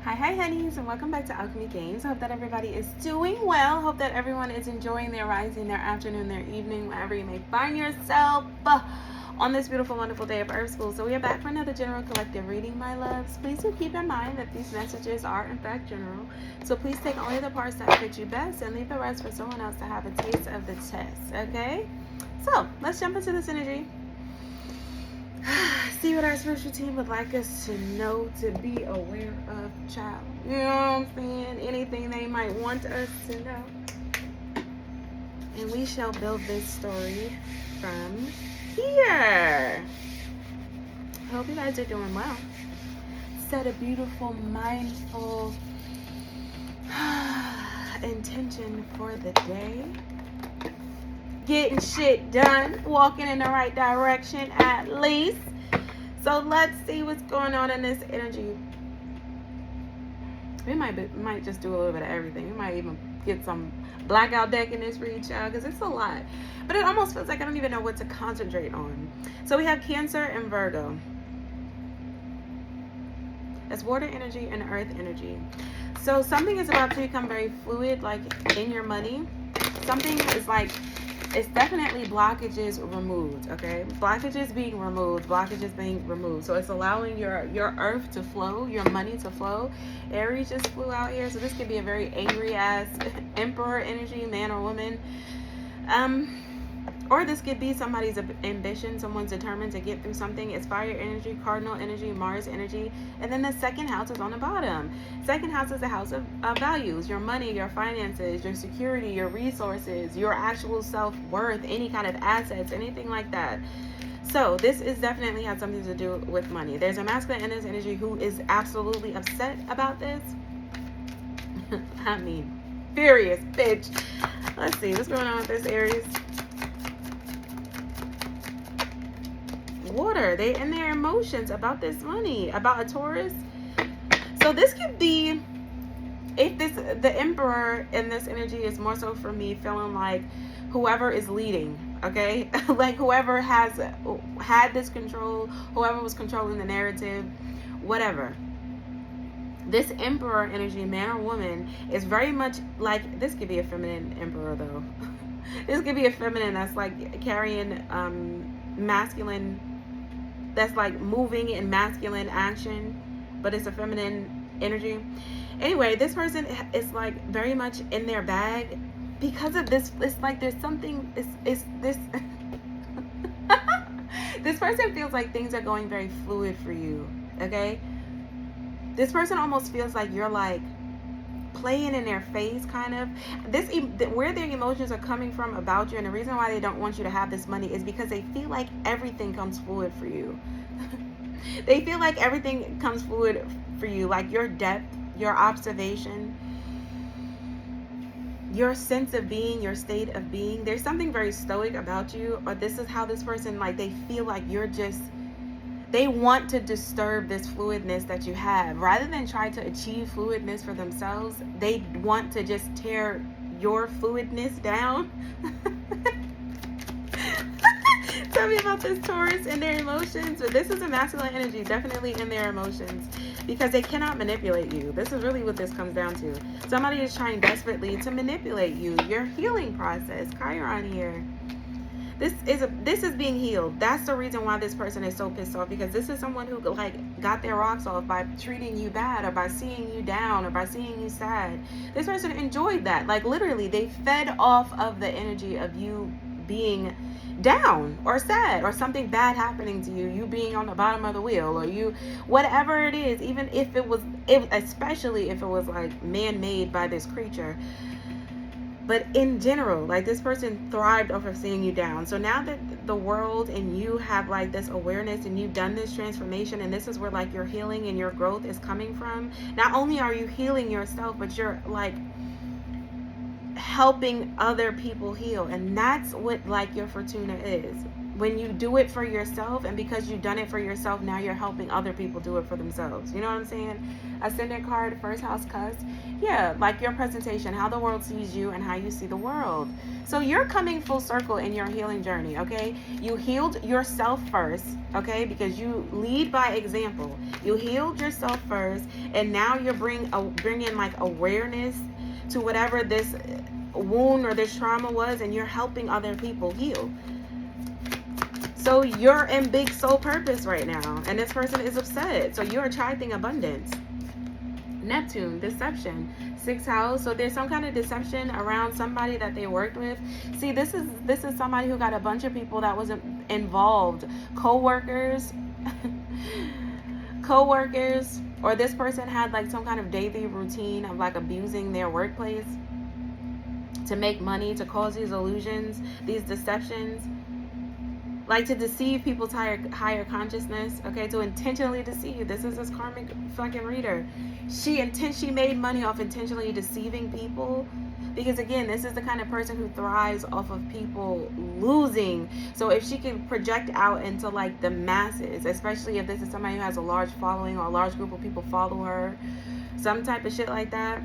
Hi honeys, and welcome back to Alchemy Games. I hope that everybody is doing well. Hope that everyone is enjoying their rising, their afternoon, their evening, wherever you may find yourself on this beautiful, wonderful day of Earth School. So we are back for another general collective reading, my loves. Please do keep in mind that these messages are in fact general. So please take only the parts that fit you best and leave the rest for someone else to have a taste of the test, okay? So let's jump into this energy. See what our spiritual team would like us to know, to be aware of, child. You know what I'm saying? Anything they might want us to know. And we shall build this story from here. Hope you guys are doing well. Set a beautiful, mindful intention for the day. Getting shit done, walking in the right direction at least. So let's see what's going on in this energy. We might just do a little bit of everything. We might even get some blackout deck in this read, y'all, because it's a lot. But it almost feels like I don't even know what to concentrate on. So we have Cancer and Virgo. That's water energy and earth energy. So something is about to become very fluid, like in your money. Something is like, it's definitely blockages removed, okay? Blockages being removed, blockages being removed. So it's allowing your earth to flow, your money to flow. Aries just flew out here, so this could be a very angry ass emperor energy, man or woman. Or this could be somebody's ambition, someone's determined to get through something. It's fire energy, cardinal energy, Mars energy. And then the second house is on the bottom. Second house is the house of values, your money, your finances, your security, your resources, your actual self-worth, any kind of assets, anything like that. So this is definitely has something to do with money. There's a masculine in this energy who is absolutely upset about this. I mean, furious, bitch. Let's see, what's going on with this Aries? Water, they in their emotions about this money, about a Taurus. So this could be, if the emperor in this energy is more so for me feeling like whoever is leading, okay? Like whoever has had this control, whoever was controlling the narrative, whatever. This emperor energy, man or woman, is very much like, this could be a feminine emperor though. This could be a feminine that's like carrying masculine, that's like moving in masculine action, but it's a feminine energy. Anyway, this person is like very much in their bag because of this. It's like there's something, it's this this person feels like things are going very fluid for you, okay? This person almost feels like you're like playing in their face, kind of. This, where their emotions are coming from about you, and the reason why they don't want you to have this money is because they feel like everything comes fluid for you. They feel like everything comes fluid for you, like your depth, your observation, your sense of being, your state of being. There's something very stoic about you, or this is how this person, like, they feel like you're just, they want to disturb this fluidness that you have. Rather than try to achieve fluidness for themselves, they want to just tear your fluidness down. Tell me about this Taurus and their emotions. But this is a masculine energy, definitely in their emotions, because they cannot manipulate you. This is really what this comes down to. Somebody is trying desperately to manipulate you. Your healing process, Chiron here. This is being healed. That's the reason why this person is so pissed off, because this is someone who like got their rocks off by treating you bad, or by seeing you down, or by seeing you sad. This person enjoyed that. Like literally, they fed off of the energy of you being down or sad, or something bad happening to you, you being on the bottom of the wheel, or you, whatever it is, even if it was, especially if it was like man-made by this creature. But in general, like this person thrived off of seeing you down. So now that the world and you have like this awareness and you've done this transformation, and this is where like your healing and your growth is coming from. Not only are you healing yourself, but you're like helping other people heal. And that's what like your fortuna is. when you do it for yourself, and because you've done it for yourself, now you're helping other people do it for themselves. You know what I'm saying? Ascendant card, first house cusp. Yeah, like your presentation, how the world sees you and how you see the world. So you're coming full circle in your healing journey, okay? You healed yourself first, okay? Because you lead by example. You healed yourself first, and now you're bringing like awareness to whatever this wound or this trauma was, and you're helping other people heal. So you're in big soul purpose right now, and this person is upset. So you're attracting abundance. Neptune, deception, 6th house. So there's some kind of deception around somebody that they worked with. See, this is somebody who got a bunch of people that wasn't involved, co-workers, or this person had like some kind of daily routine of like abusing their workplace to make money, to cause these illusions, these deceptions, like to deceive people's higher consciousness, okay, to intentionally deceive. This is this karmic fucking reader. She made money off intentionally deceiving people, because again, this is the kind of person who thrives off of people losing. So if she can project out into like the masses, especially if this is somebody who has a large following or a large group of people follow her, some type of shit like that,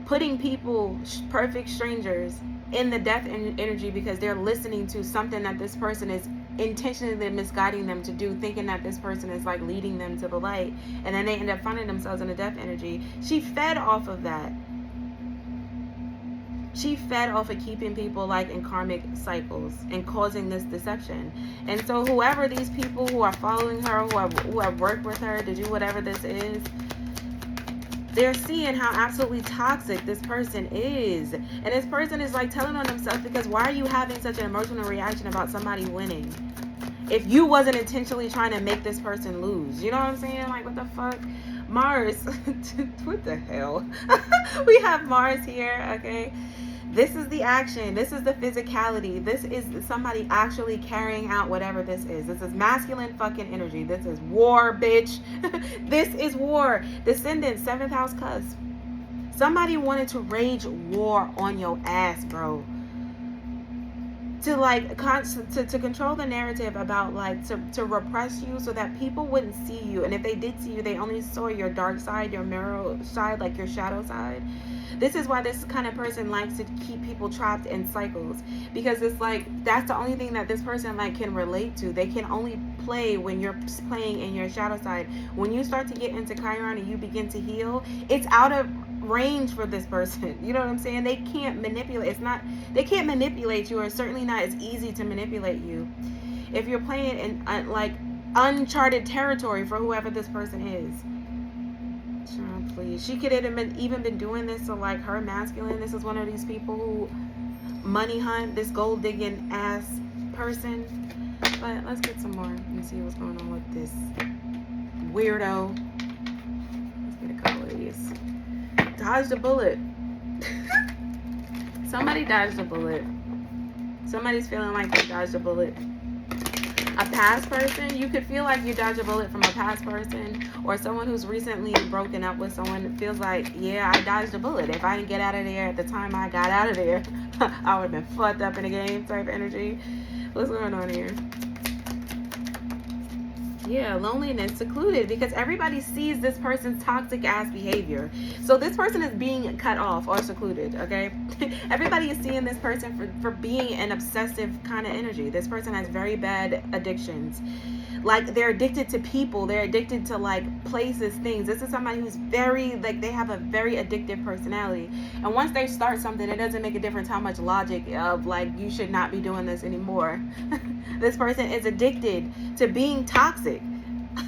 putting people, perfect strangers, in the death energy because they're listening to something that this person is intentionally misguiding them to do, thinking that this person is like leading them to the light, and then they end up finding themselves in a death energy. She fed off of that. She fed off of keeping people like in karmic cycles and causing this deception. And so whoever these people who are following her, who have worked with her to do whatever this is, they're seeing how absolutely toxic this person is. And this person is like telling on themselves, because why are you having such an emotional reaction about somebody winning if you wasn't intentionally trying to make this person lose? You know what I'm saying? Like, what the fuck? Mars. What the hell? We have Mars here, okay? This is the action. This is the physicality. This is somebody actually carrying out whatever this is. This is masculine fucking energy. This is war, bitch. This is war. Descendant, 7th house cusp. Somebody wanted to rage war on your ass, bro. To like to control the narrative about like to repress you so that people wouldn't see you. And if they did see you, they only saw your dark side, your mirror side, like your shadow side. This is why this kind of person likes to keep people trapped in cycles, because it's like that's the only thing that this person like can relate to. They can only play when you're playing in your shadow side. When you start to get into Chiron and you begin to heal, it's out of range for this person. You know what I'm saying? They can't manipulate. They can't manipulate you, or it's certainly not as easy to manipulate you if you're playing in like uncharted territory for whoever this person is. Oh, please. She could have even been doing this to like her masculine. This is one of these people who money hunt, this gold digging ass person. But let's get some more and see what's going on with this weirdo. Let's get a couple of these. Dodged a bullet. Somebody dodged a bullet. Somebody's feeling like they dodged a bullet. A past person, you could feel like you dodged a bullet from a past person, or someone who's recently broken up with someone that feels like, yeah, I dodged a bullet. If I didn't get out of there at the time I got out of there, I would have been fucked up in the game type energy. What's going on here? Yeah, loneliness, secluded, because everybody sees this person's toxic ass behavior. So this person is being cut off or secluded, okay? Everybody is seeing this person for being an obsessive kind of energy. This person has very bad addictions. Like, they're addicted to people. They're addicted to, like, places, things. This is somebody who's very, like, they have a very addictive personality. And once they start something, it doesn't make a difference how much logic of, like, you should not be doing this anymore. This person is addicted to being toxic.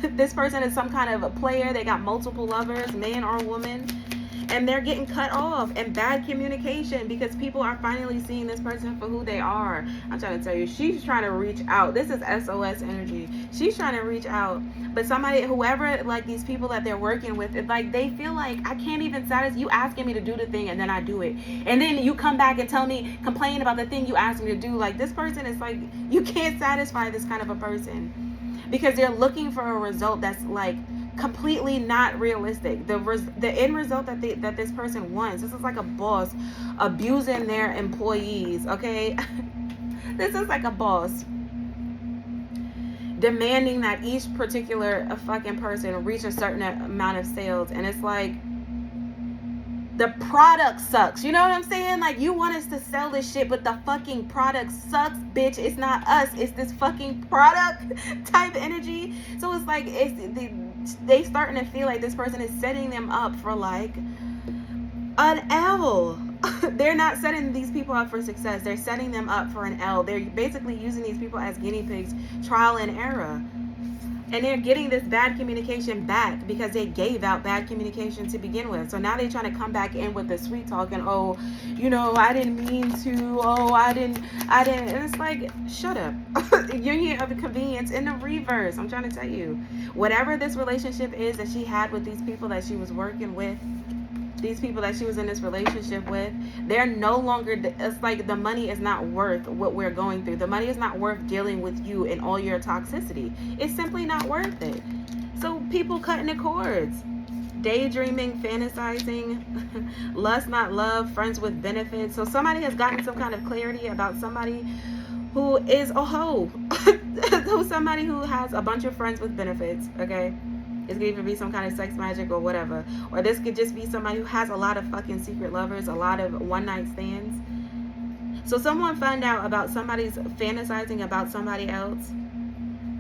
This person is some kind of a player. They got multiple lovers, man or woman. And they're getting cut off, and bad communication, because people are finally seeing this person for who they are. I'm trying to tell you, she's trying to reach out. This is SOS energy. She's trying to reach out, but somebody, whoever, like these people that they're working with, it's like they feel like, I can't even satisfy you asking me to do the thing, and then I do it, and then you come back and tell me, complain about the thing you asked me to do. Like, this person is like, you can't satisfy this kind of a person, because they're looking for a result that's like completely not realistic. The end result that this person wants. This is like a boss abusing their employees, okay? This is like a boss demanding that each particular fucking person reach a certain amount of sales. And it's like, the product sucks. You know what I'm saying? Like, you want us to sell this shit, but the fucking product sucks, bitch. It's not us. It's this fucking product type energy. So it's like, they starting to feel like this person is setting them up for like an L. They're not setting these people up for success. They're setting them up for an L. They're basically using these people as guinea pigs, trial and error. And they're getting this bad communication back because they gave out bad communication to begin with. So now they're trying to come back in with the sweet talk and, oh, you know, I didn't mean to. Oh, I didn't. And it's like, shut up. Union of convenience in the reverse. I'm trying to tell you. Whatever this relationship is that she had with these people that she was working with, these people that she was in this relationship with, they're no longer, it's like the money is not worth what we're going through. The money is not worth dealing with you and all your toxicity. It's simply not worth it. So people cutting the cords, daydreaming, fantasizing, lust not love, friends with benefits. So somebody has gotten some kind of clarity about somebody who is a hoe. So somebody who has a bunch of friends with benefits, okay? It could even be some kind of sex magic or whatever. Or this could just be somebody who has a lot of fucking secret lovers, a lot of one-night stands. So someone found out about somebody's fantasizing about somebody else.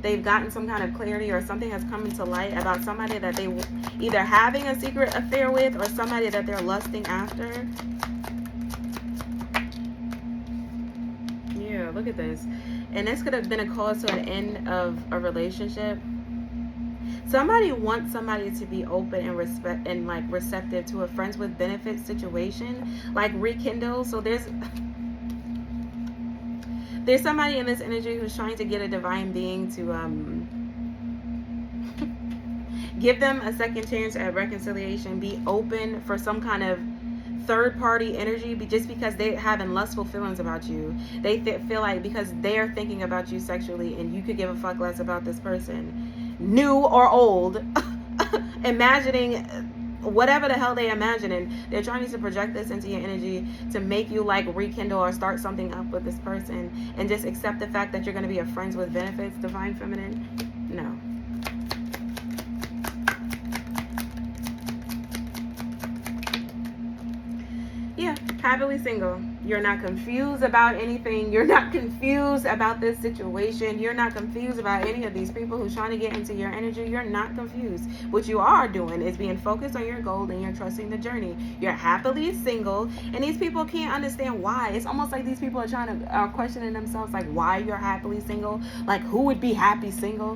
They've gotten some kind of clarity, or something has come into light about somebody that they either having a secret affair with or somebody that they're lusting after. Yeah, look at this. And this could have been a cause to an end of a relationship. Somebody wants somebody to be open and respect and like receptive to a friends with benefits situation, like rekindle. So there's somebody in this energy who's trying to get a divine being to give them a second chance at reconciliation, be open for some kind of third party energy, just because they're having lustful feelings about you. They feel like because they're thinking about you sexually and you could give a fuck less about this person, new or old, imagining whatever the hell they imagining. They're trying to project this into your energy to make you like rekindle or start something up with this person, and just accept the fact that you're going to be a friends with benefits, divine feminine. No. Yeah, happily single. You're not confused about anything. You're not confused about this situation. You're not confused about any of these people who's trying to get into your energy. You're not confused. What you are doing is being focused on your goal, and you're trusting the journey. You're happily single, and these people can't understand why. It's almost like these people are questioning themselves, like, why you're happily single? Like, who would be happy single?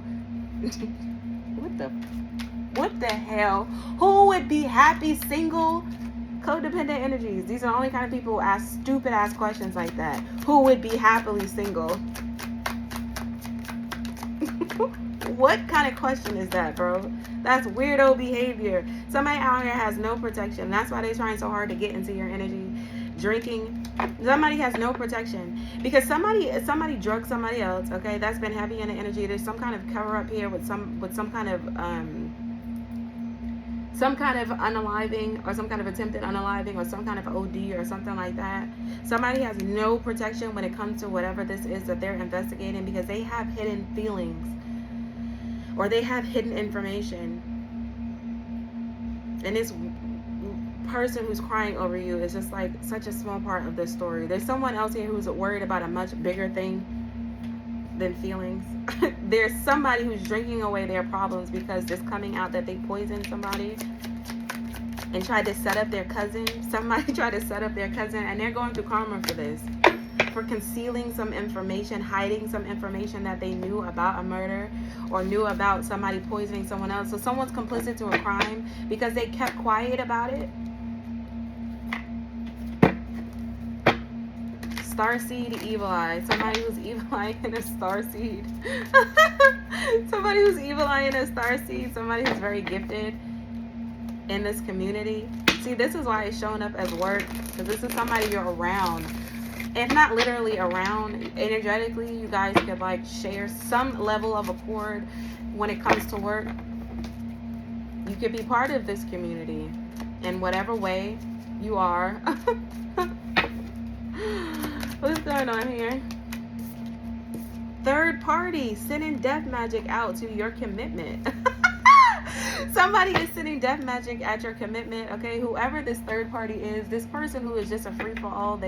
What the hell? Who would be happy single? Codependent energies. These are the only kind of people who ask stupid ass questions like that. Who would be happily single? What kind of question is that, bro? That's weirdo behavior. Somebody out here has no protection. That's why they're trying so hard to get into your energy. Drinking. Somebody has no protection because somebody drugged somebody else. Okay, that's been heavy in the energy. There's some kind of cover up here with some kind of unaliving, or some kind of attempted unaliving, or some kind of OD or something like that. Somebody has no protection when it comes to whatever this is that they're investigating, because they have hidden feelings or they have hidden information. And this person who's crying over you is just like such a small part of this story. There's someone else here who's worried about a much bigger thing than feelings. There's somebody who's drinking away their problems because it's coming out that they poisoned somebody and tried to set up their cousin. Somebody tried to set up their cousin, and they're going through karma for this, for concealing some information, hiding some information that they knew about a murder or knew about somebody poisoning someone else. So someone's complicit to a crime because they kept quiet about it. Starseed, evil eye. Somebody who's evil eye in a starseed. Somebody who's evil eye in a starseed. Somebody who's very gifted in this community. See, this is why it's showing up as work, because this is somebody you're around. If not literally around, energetically, you guys could like share some level of accord when it comes to work. You could be part of this community in whatever way you are. What's going on here? third party sending death magic out to your commitment. Somebody is sending death magic at your commitment, okay? Whoever this third party is, this person who is just a free-for-all,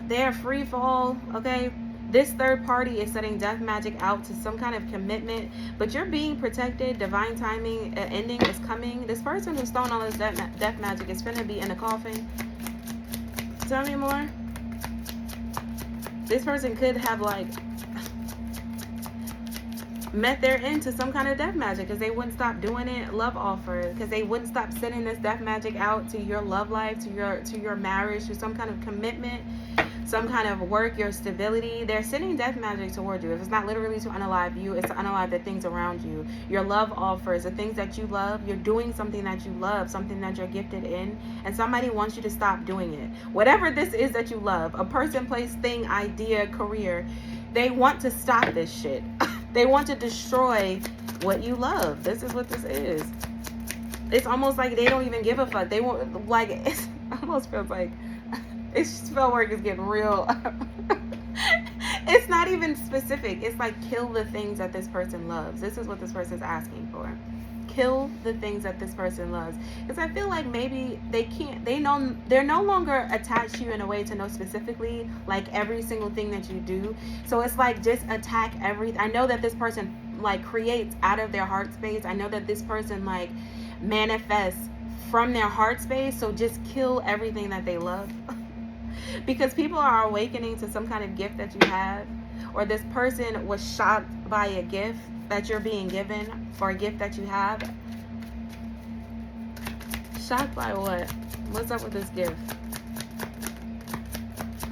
they're free-for-all, okay? This third party is setting death magic out to some kind of commitment, but you're being protected. Divine timing, an ending is coming. This person who's throwing all this death magic is finna be in a coffin. Tell me more. This person could have, like, met their end to some kind of death magic because they wouldn't stop doing it. Love offer, because they wouldn't stop sending this death magic out to your love life, to your marriage, to some kind of commitment, some kind of work, your stability. They're sending death magic toward you. If it's not literally to unalive you, it's to unalive the things around you. Your love offers, the things that you love. You're doing something that you love, something that you're gifted in, and somebody wants you to stop doing it. Whatever this is that you love, a person, place, thing, idea, career, they want to stop this shit. They want to destroy what you love. This is what this is. It's almost like they don't even give a fuck. They won't, like, it almost feels like it's spell work is getting real. It's not even specific. It's like, kill the things that this person loves. This is what this person is asking for. Kill the things that this person loves. Because I feel like maybe they can't, they're no longer attached to you in a way to know specifically like every single thing that you do. So it's like, just attack everything. I know that this person like creates out of their heart space. I know that this person like manifests from their heart space. So just kill everything that they love. Because people are awakening to some kind of gift that you have, or this person was shocked by a gift that you're being given, or a gift that you have. Shocked by what? What's up with this gift?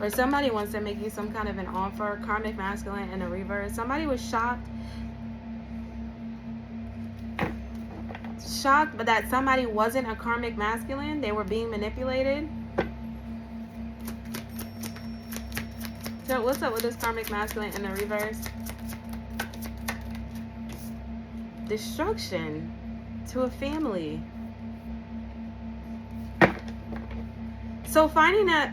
Or somebody wants to make you some kind of an offer. Karmic masculine in a reverse. Somebody was shocked but that somebody wasn't a karmic masculine. They were being manipulated. So what's up with this karmic masculine in the reverse? Destruction to a family. So finding out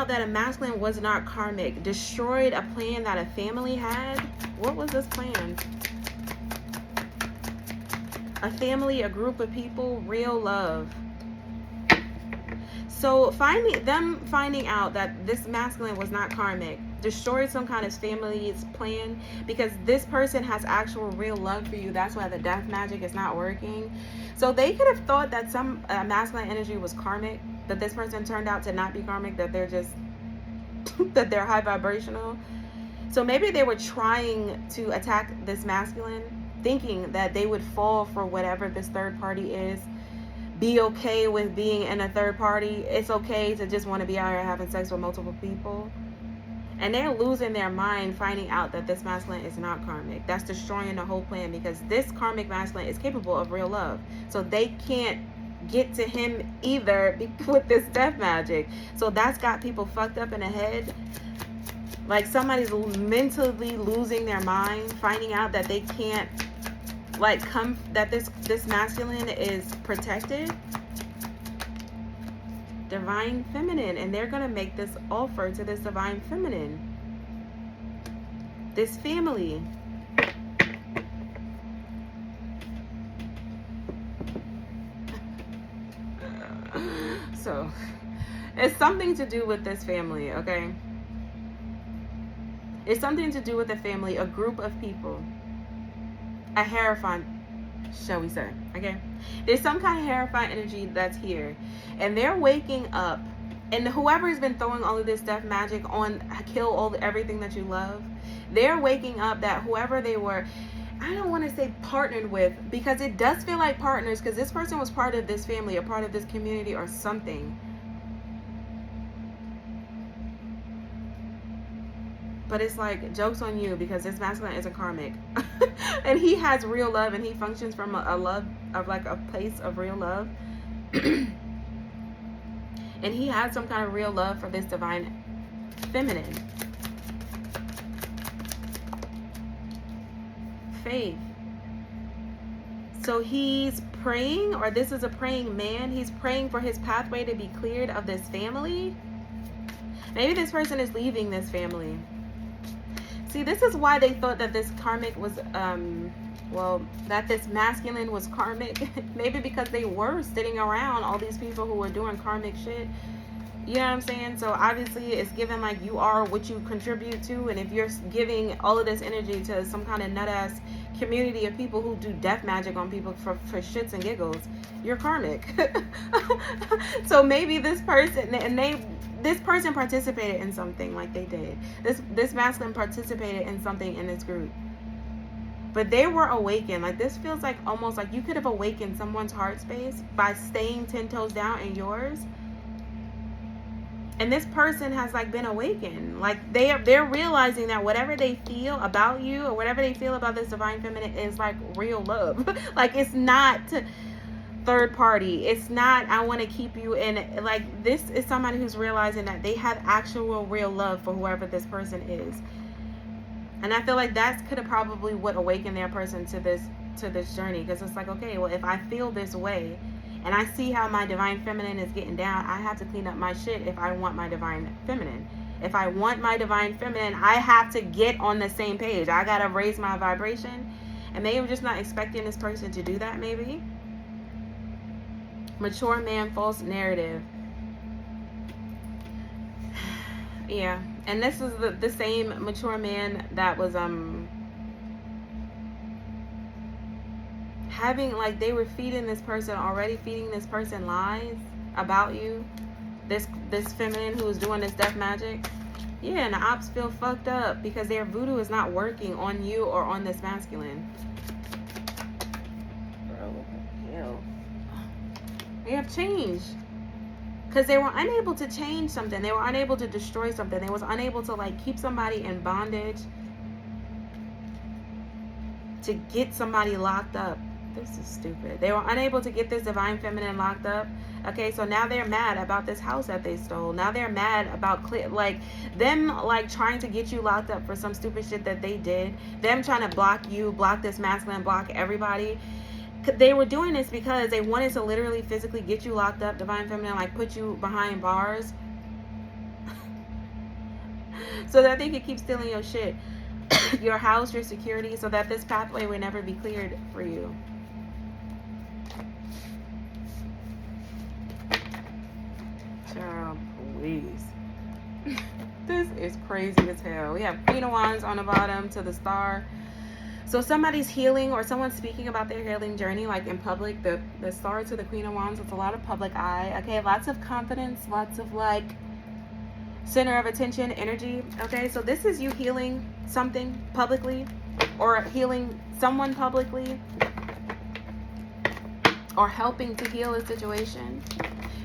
that a masculine was not karmic destroyed a plan that a family had. What was this plan? A family, a group of people, real love. So finding out that this masculine was not karmic destroyed some kind of family's plan, because this person has actual real love for you. That's why the death magic is not working. So they could have thought that some masculine energy was karmic, but this person turned out to not be karmic, that they're just that they're high vibrational. So maybe they were trying to attack this masculine, thinking that they would fall for whatever this third party is. Be okay with being in a third party. It's okay to just want to be out here having sex with multiple people. And they're losing their mind finding out that this masculine is not karmic. That's destroying the whole plan, because this karmic masculine is capable of real love. So they can't get to him either with this death magic. So that's got people fucked up in the head. Like somebody's mentally losing their mind, finding out that they can't like that this masculine is protected. Divine feminine, and they're gonna make this offer to this divine feminine, this family. So it's something to do with this family, okay? It's something to do with a family, a group of people, a Hierophant, shall we say, okay? There's some kind of Hierophant energy that's here, and they're waking up, and whoever's been throwing all of this death magic on kill everything that you love, they're waking up that whoever they were, I don't want to say partnered with, because it does feel like partners, because this person was part of this family, a part of this community or something. But it's like, joke's on you, because this masculine is a karmic. And he has real love, and he functions from a love of like a place of real love. And he has some kind of real love for this divine feminine. Faith. So he's praying, or this is a praying man. He's praying for his pathway to be cleared of this family. Maybe this person is leaving this family. See, this is why they thought that this karmic was, well, that this masculine was karmic. Maybe because they were sitting around all these people who were doing karmic shit. You know what I'm saying? So obviously it's given like you are what you contribute to. And if you're giving all of this energy to some kind of nut-ass community of people who do death magic on people for shits and giggles, you're karmic. So maybe this person, this person participated in something like they did. This masculine participated in something in this group. But they were awakened. Like, this feels like almost like you could have awakened someone's heart space by staying 10 toes down in yours. And this person has like been awakened. Like they're realizing that whatever they feel about you or whatever they feel about this divine feminine is like real love. Like, it's not third party. It's not I want to keep you in. Like, this is somebody who's realizing that they have actual real love for whoever this person is. And I feel like that could have probably what awakened their person to this journey, because it's like, okay, well, if I feel this way and I see how my divine feminine is getting down, I have to clean up my shit if I want my divine feminine. If I want my divine feminine, I have to get on the same page. I gotta raise my vibration. And they were just not expecting this person to do that, maybe. Mature man, false narrative. Yeah. And this is the same mature man that was having, like, they were feeding this person lies about you, this feminine who was doing this death magic. Yeah, and the ops feel fucked up because their voodoo is not working on you or on this masculine. Bro, what the hell? They have changed because they were unable to change something. They were unable to destroy something. They was unable to, like, keep somebody in bondage, to get somebody locked up. This is stupid. They were unable to get this divine feminine locked up. Okay, so now they're mad about this house that they stole. Now they're mad about like them, like, trying to get you locked up for some stupid shit that they did. Them trying to block you, block this masculine, block everybody. They were doing this because they wanted to literally physically get you locked up, divine feminine, like put you behind bars so that they could keep stealing your shit, your house, your security, so that this pathway would never be cleared for you. Child, please. This is crazy as hell. We have Queen of Wands on the bottom to the Star. So somebody's healing, or someone's speaking about their healing journey, like in public. The Star to the Queen of Wands, it's a lot of public eye. Okay, lots of confidence, lots of, like, center of attention energy. Okay, so this is you healing something publicly, or healing someone publicly, or helping to heal a situation.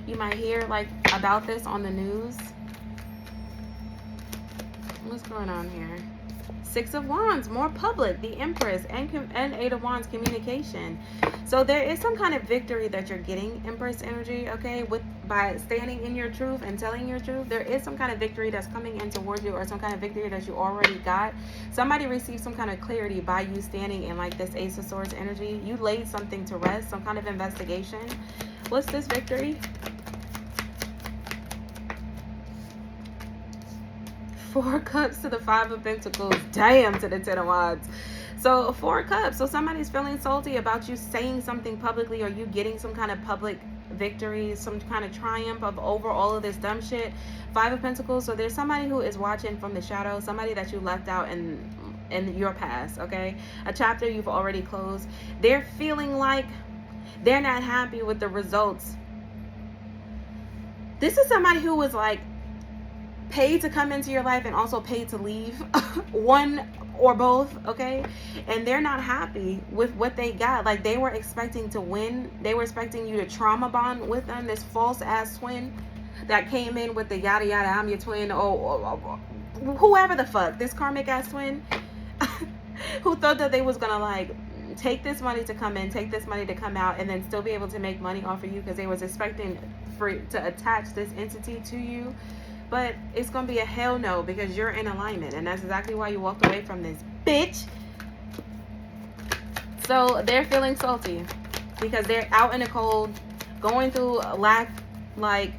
You might hear, like, about this on the news. What's going on here? Six of Wands, more public, the Empress, and Eight of Wands, communication. So there is some kind of victory that you're getting, Empress energy, okay, by standing in your truth and telling your truth. There is some kind of victory that's coming in towards you, or some kind of victory that you already got. Somebody received some kind of clarity by you standing in, like, this Ace of Swords energy. You laid something to rest, some kind of investigation. What's this victory? Four Cups to the Five of Pentacles. Damn, to the Ten of Wands. So 4 Cups. So somebody's feeling salty about you saying something publicly, or you getting some kind of public victory, some kind of triumph over all of this dumb shit. 5 of Pentacles. So there's somebody who is watching from the shadows, somebody that you left out in your past, okay? A chapter you've already closed. They're feeling like they're not happy with the results. This is somebody who was, like, paid to come into your life and also paid to leave. One or both, okay? And they're not happy with what they got. Like, they were expecting to win. They were expecting you to trauma bond with them, this false ass twin that came in with the yada yada, I'm your twin, or whoever the fuck, this karmic ass twin who thought that they was gonna, like, take this money to come in, take this money to come out, and then still be able to make money off of you, because they was expecting to attach this entity to you. But it's going to be a hell no, because you're in alignment. And that's exactly why you walked away from this bitch. So they're feeling salty because they're out in the cold, going through lack, like,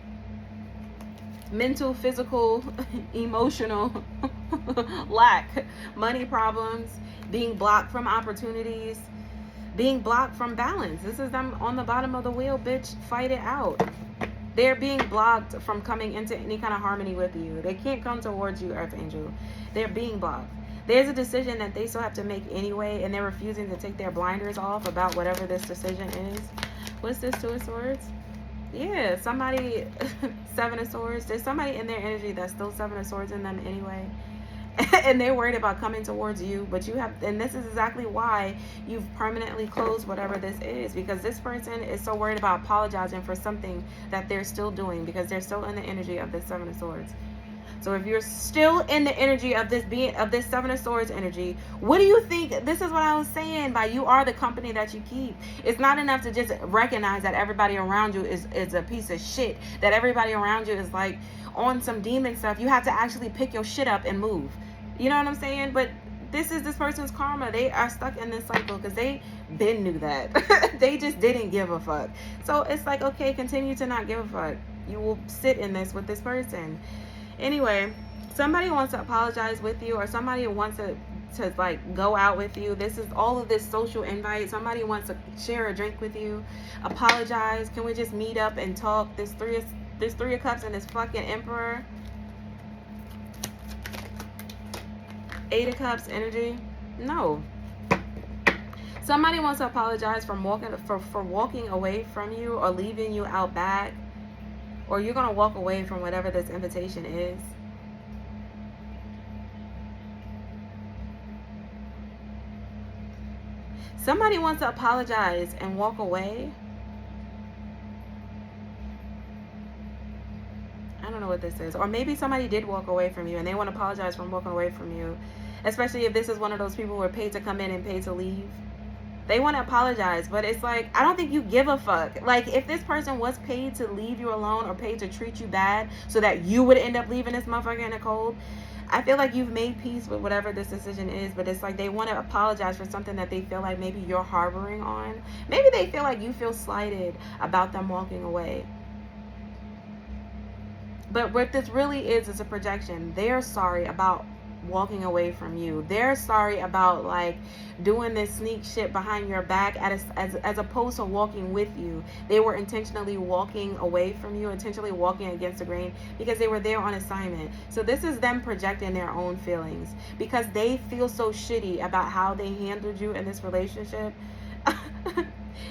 mental, physical, emotional lack, money problems, being blocked from opportunities, being blocked from balance. This is them on the bottom of the wheel, bitch. Fight it out. They're being blocked from coming into any kind of harmony with you. They can't come towards you, Earth Angel. They're being blocked. There's a decision that they still have to make anyway, and they're refusing to take their blinders off about whatever this decision is. What's this, Two of Swords? Yeah, somebody, Seven of Swords. There's somebody in their energy that's still Seven of Swords in them anyway. And they're worried about coming towards you, but you have, and this is exactly why you've permanently closed whatever this is, because this person is so worried about apologizing for something that they're still doing, because they're still in the energy of this Seven of Swords. So if you're still in the energy of this being, of this Seven of Swords energy, what do you think? This is what I was saying by you are the company that you keep. It's not enough to just recognize that everybody around you is a piece of shit, that everybody around you is like on some demon stuff. You have to actually pick your shit up and move. You know what I'm saying? But this is this person's karma. They are stuck in this cycle because they been knew that. They just didn't give a fuck. So it's like, okay, continue to not give a fuck. You will sit in this with this person. Anyway, somebody wants to apologize with you, or somebody wants to like go out with you. This is all of this social invite. Somebody wants to share a drink with you. Apologize. Can we just meet up and talk? There's three of cups and this fucking Emperor. Eight of Cups energy. No. Somebody wants to apologize for walking away from you or leaving you out back. Or you're going to walk away from whatever this invitation is. Somebody wants to apologize and walk away. I don't know what this is. Or maybe somebody did walk away from you and they want to apologize for walking away from you. Especially if this is one of those people who are paid to come in and paid to leave. They want to apologize, but it's like, I don't think you give a fuck. Like, if this person was paid to leave you alone or paid to treat you bad so that you would end up leaving this motherfucker in the cold, I feel like you've made peace with whatever this decision is, but it's like they want to apologize for something that they feel like maybe you're harboring on. Maybe they feel like you feel slighted about them walking away. But what this really is a projection. They're sorry about walking away from you. They're sorry about like doing this sneak shit behind your back as opposed to walking with you. They were intentionally walking away from you, intentionally walking against the grain because they were there on assignment. So this is them projecting their own feelings because they feel so shitty about how they handled you in this relationship.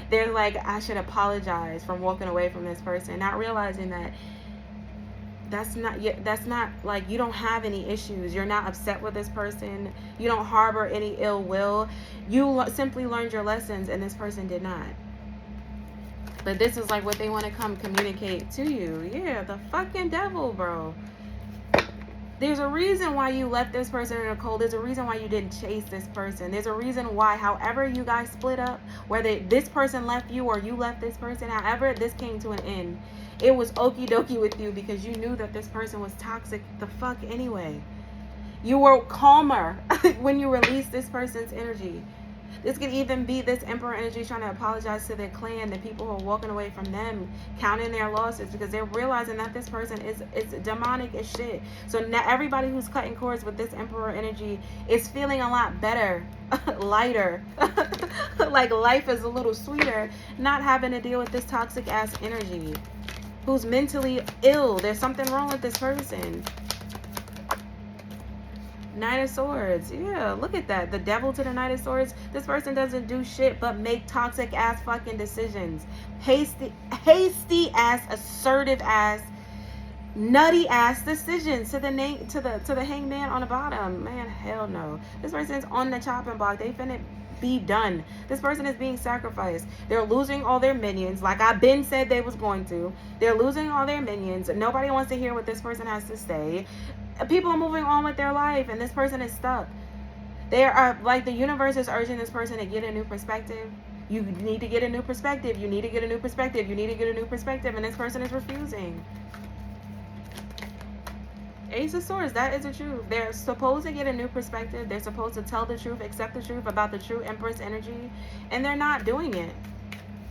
They're like, I should apologize for walking away from this person, not realizing that that's not like you don't have any issues. You're not upset with this person. You don't harbor any ill will. You simply learned your lessons and this person did not. But this is like what they want to come communicate to you. Yeah, the fucking devil, bro. There's a reason why you left this person in a cold. There's a reason why you didn't chase this person. There's a reason why, however you guys split up, whether this person left you or you left this person, however this came to an end, it was okie dokie with you because you knew that this person was toxic the fuck anyway. You were calmer when you released this person's energy. This could even be this Emperor energy trying to apologize to their clan, the people who are walking away from them, counting their losses because they're realizing that this person is demonic as shit. So now everybody who's cutting cords with this Emperor energy is feeling a lot better, lighter, like life is a little sweeter, not having to deal with this toxic ass energy. Who's mentally ill. There's something wrong with this person. Knight of Swords. Yeah, look at that. The devil to the Knight of Swords. This person doesn't do shit but make toxic ass fucking decisions. Hasty ass, assertive ass, nutty ass decisions to the hangman on the bottom. Man, hell no. This person's on the chopping block. They finna be done. This person is being sacrificed. They're losing all their minions like I've been said they was going to. They're losing all their minions. Nobody wants to hear what this person has to say. People are moving on with their life and this person is stuck. They are like the universe is urging this person to get a new perspective. You need to get a new perspective. You need to get a new perspective. You need to get a new perspective. And this person is refusing. Ace of Swords, that is the truth. They're supposed to get a new perspective. They're supposed to tell the truth, accept the truth about the true Empress energy. And they're not doing it.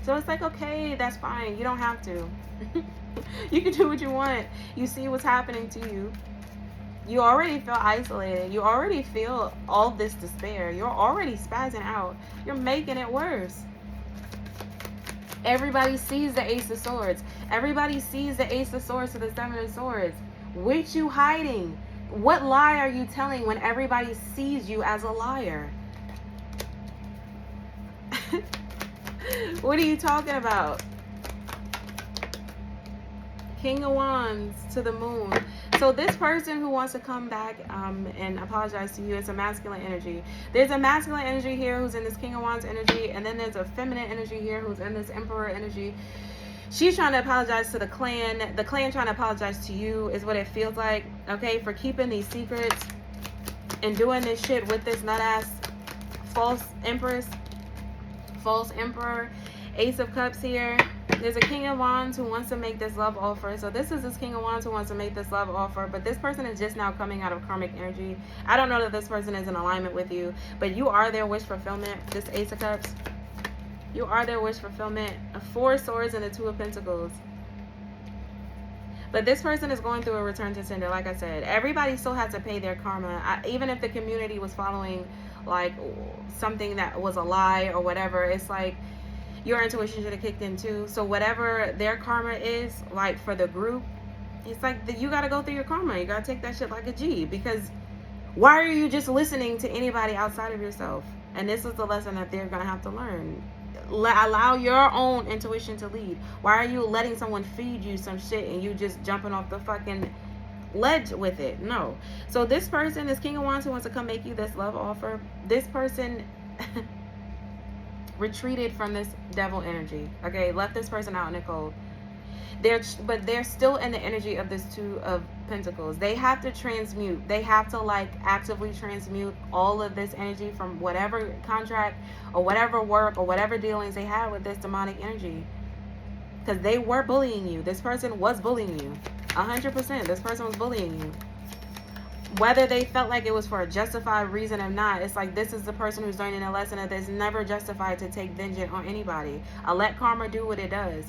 So it's like, okay, that's fine. You don't have to. You can do what you want. You see what's happening to you. You already feel isolated. You already feel all this despair. You're already spazzing out. You're making it worse. Everybody sees the Ace of Swords. Everybody sees the Ace of Swords to the Seven of Swords. What you hiding? What lie are you telling when everybody sees you as a liar? What are you talking about? King of Wands to the Moon. So this person who wants to come back and apologize to you, it's a masculine energy. There's a masculine energy here who's in this King of Wands energy, and then there's a feminine energy here who's in this Emperor energy. She's trying to apologize to the clan. The clan trying to apologize to you is what it feels like, okay, for keeping these secrets and doing this shit with this nut-ass false empress, false emperor. Ace of Cups here. There's a King of Wands who wants to make this love offer. So this is this King of Wands who wants to make this love offer. But this person is just now coming out of karmic energy. I don't know that this person is in alignment with you. But you are their wish fulfillment. This Ace of Cups. You are their wish fulfillment. 4 swords and the 2 of Pentacles. But this person is going through a return to sender. Like I said, everybody still has to pay their karma. Even if the community was following like something that was a lie or whatever, it's like your intuition should have kicked in too. So whatever their karma is, like for the group, it's like you got to go through your karma. You got to take that shit like a G. Because why are you just listening to anybody outside of yourself? And this is the lesson that they're going to have to learn. Allow your own intuition to lead. Why are you letting someone feed you some shit and you just jumping off the fucking ledge with it? No. So this person, this King of Wands who wants to come make you this love offer, this person retreated from this devil energy, okay, left this person out in the cold. But they're still in the energy of this 2 of Pentacles. They have to transmute. They have to like actively transmute all of this energy from whatever contract or whatever work or whatever dealings they had with this demonic energy, because they were bullying you. This person was bullying you 100%. This person was bullying you. Whether they felt like it was for a justified reason or not, it's like this is the person who's learning a lesson that it's never justified to take vengeance on anybody. I let karma do what it does.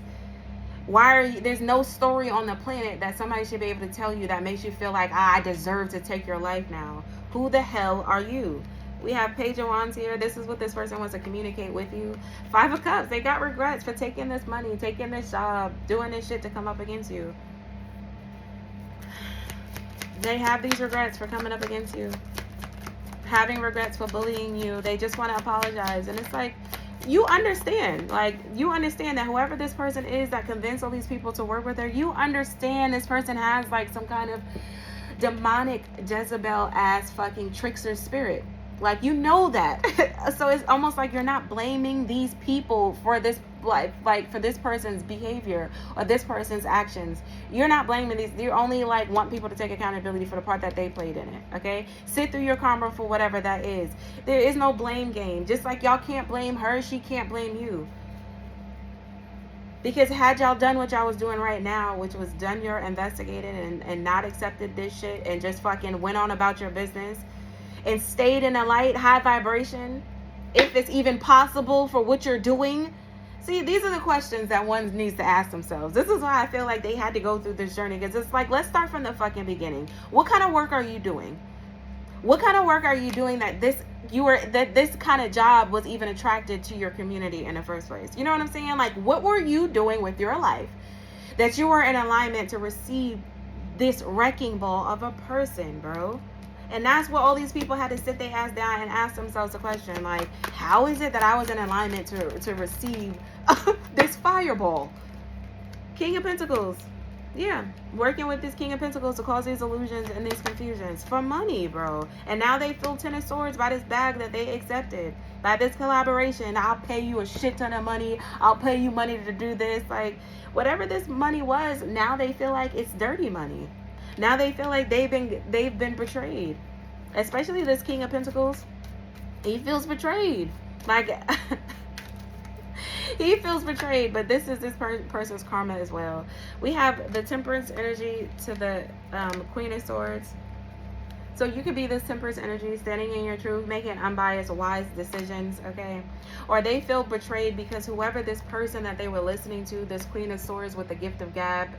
Why are you, there's no story on the planet that somebody should be able to tell you that makes you feel like I deserve to take your life now. Who the hell are you? We have Page of Wands here. This is what this person wants to communicate with you. 5 of Cups. They got regrets for taking this money, taking this job, doing this shit to come up against you. They have these regrets for coming up against you, having regrets for bullying you. They just want to apologize. And it's like, you understand, like, you understand that whoever this person is that convinced all these people to work with her, you understand this person has like some kind of demonic Jezebel ass fucking trickster spirit. Like, you know that. So it's almost like you're not blaming these people for this, like for this person's behavior or this person's actions. You're not blaming these. You only like want people to take accountability for the part that they played in it. Okay, sit through your karma for whatever that is. There is no blame game. Just like y'all can't blame her, she can't blame you. Because had y'all done what y'all was doing right now, which was done your investigated and not accepted this shit and just fucking went on about your business and stayed in a light, high vibration, if it's even possible for what you're doing. See, these are the questions that one needs to ask themselves. This is why I feel like they had to go through this journey, because it's like, let's start from the fucking beginning. What kind of work are you doing? What kind of work are you doing that this kind of job was even attracted to your community in the first place? You know what I'm saying? Like, what were you doing with your life that you were in alignment to receive this wrecking ball of a person, bro? And that's what all these people had to sit their ass down and ask themselves the question, like, how is it that I was in alignment to receive this fireball? King of Pentacles. Yeah, working with this King of Pentacles to cause these illusions and these confusions for money, bro. And now they feel 10 of Swords by this bag that they accepted, by this collaboration. I'll pay you a shit ton of money. I'll pay you money to do this. Like, whatever this money was, now they feel like it's dirty money. Now they feel like they've been betrayed. Especially this King of Pentacles. He feels betrayed. Like, he feels betrayed. But this is this person's karma as well. We have the Temperance energy to the Queen of Swords. So you could be this Temperance energy, standing in your truth, making unbiased, wise decisions, okay? Or they feel betrayed because whoever this person that they were listening to, this Queen of Swords with the gift of gab,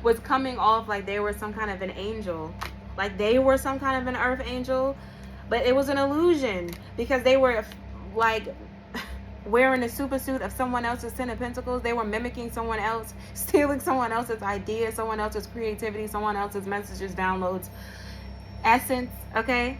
was coming off like they were some kind of an angel. like they were some kind of an earth angel, but it was an illusion because they were like wearing a super suit of someone else's Ten of Pentacles. They were mimicking someone else, stealing someone else's ideas, someone else's creativity, someone else's messages, downloads, essence, okay?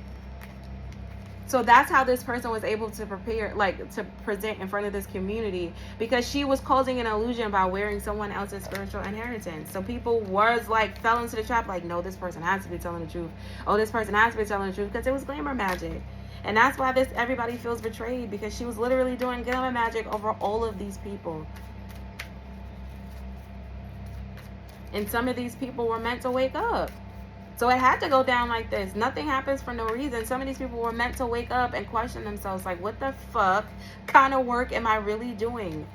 So that's how this person was able to prepare, like to present in front of this community, because she was causing an illusion by wearing someone else's spiritual inheritance. So people was like, fell into the trap, like, no, this person has to be telling the truth. Oh, this person has to be telling the truth, because it was glamour magic. And that's why everybody feels betrayed, because she was literally doing glamour magic over all of these people. And some of these people were meant to wake up. So it had to go down like this. Nothing happens for no reason. Some of these people were meant to wake up and question themselves, like, what the fuck kind of work am I really doing?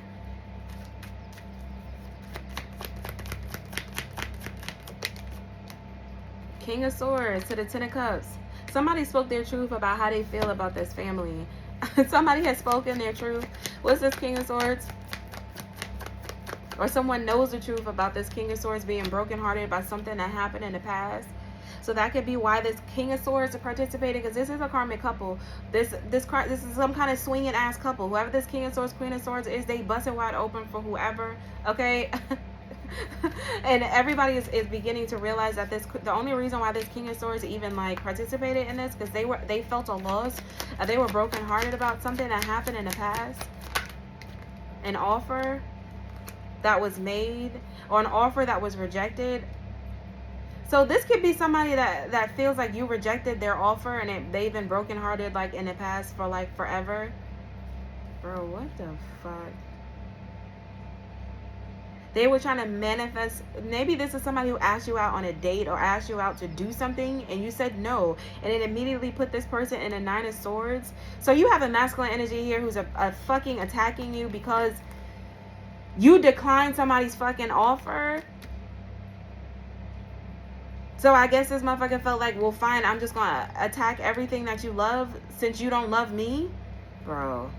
King of Swords to the Ten of Cups. Somebody spoke their truth about how they feel about this family. Somebody has spoken their truth. What's this King of Swords? Or someone knows the truth about this King of Swords being brokenhearted by something that happened in the past. So that could be why this King of Swords is participating, because this is a karmic couple. This is some kind of swinging ass couple. Whoever this King of Swords, Queen of Swords is, they busted wide open for whoever, okay? And everybody is beginning to realize that the only reason why this King of Swords even like participated in this, because they felt a loss. They were brokenhearted about something that happened in the past. An offer that was made, or an offer that was rejected. So this could be somebody that feels like you rejected their offer, and they've been brokenhearted like in the past for like forever. Bro, what the fuck? They were trying to manifest. Maybe this is somebody who asked you out on a date or asked you out to do something and you said no, and it immediately put this person in a Nine of Swords. So you have a masculine energy here who's a fucking attacking you because you declined somebody's fucking offer. So I guess this motherfucker felt like, well, fine, I'm just gonna attack everything that you love since you don't love me. Bro.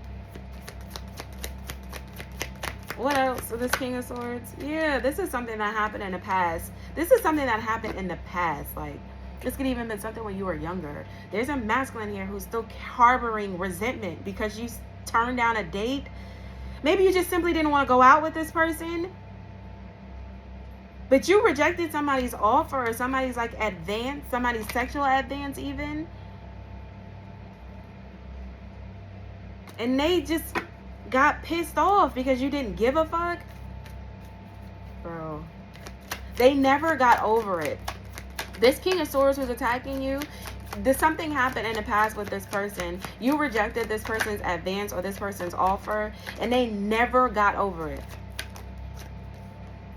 What else? So this King of Swords. Yeah, this is something that happened in the past. This is something that happened in the past. Like, this could even been something when you were younger. There's a masculine here who's still harboring resentment because you turned down a date. Maybe you just simply didn't want to go out with this person. But you rejected somebody's offer, or somebody's like advance, somebody's sexual advance even. And they just got pissed off because you didn't give a fuck. Bro. They never got over it. This King of Swords who's attacking you, something happened in the past with this person. You rejected this person's advance or this person's offer, and they never got over it.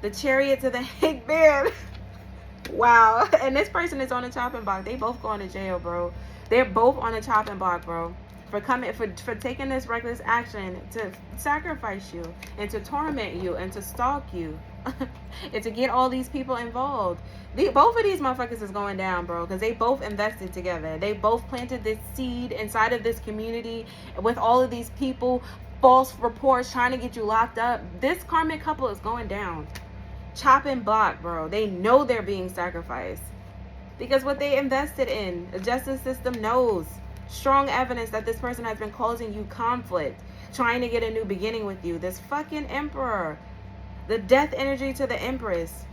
The Chariot to the Hanged Man. Wow. And this person is on the chopping block. They both going to jail, bro. They're both on the chopping block, bro. For taking this reckless action to sacrifice you and to torment you and to stalk you and to get all these people involved. Both of these motherfuckers is going down, bro, because they both invested together. They both planted this seed inside of this community with all of these people, false reports trying to get you locked up. This karmic couple is going down. Chopping block, bro. They know they're being sacrificed because what they invested in, the justice system knows. Strong evidence that this person has been causing you conflict, trying to get a new beginning with you. This fucking Emperor, the death energy to the Empress.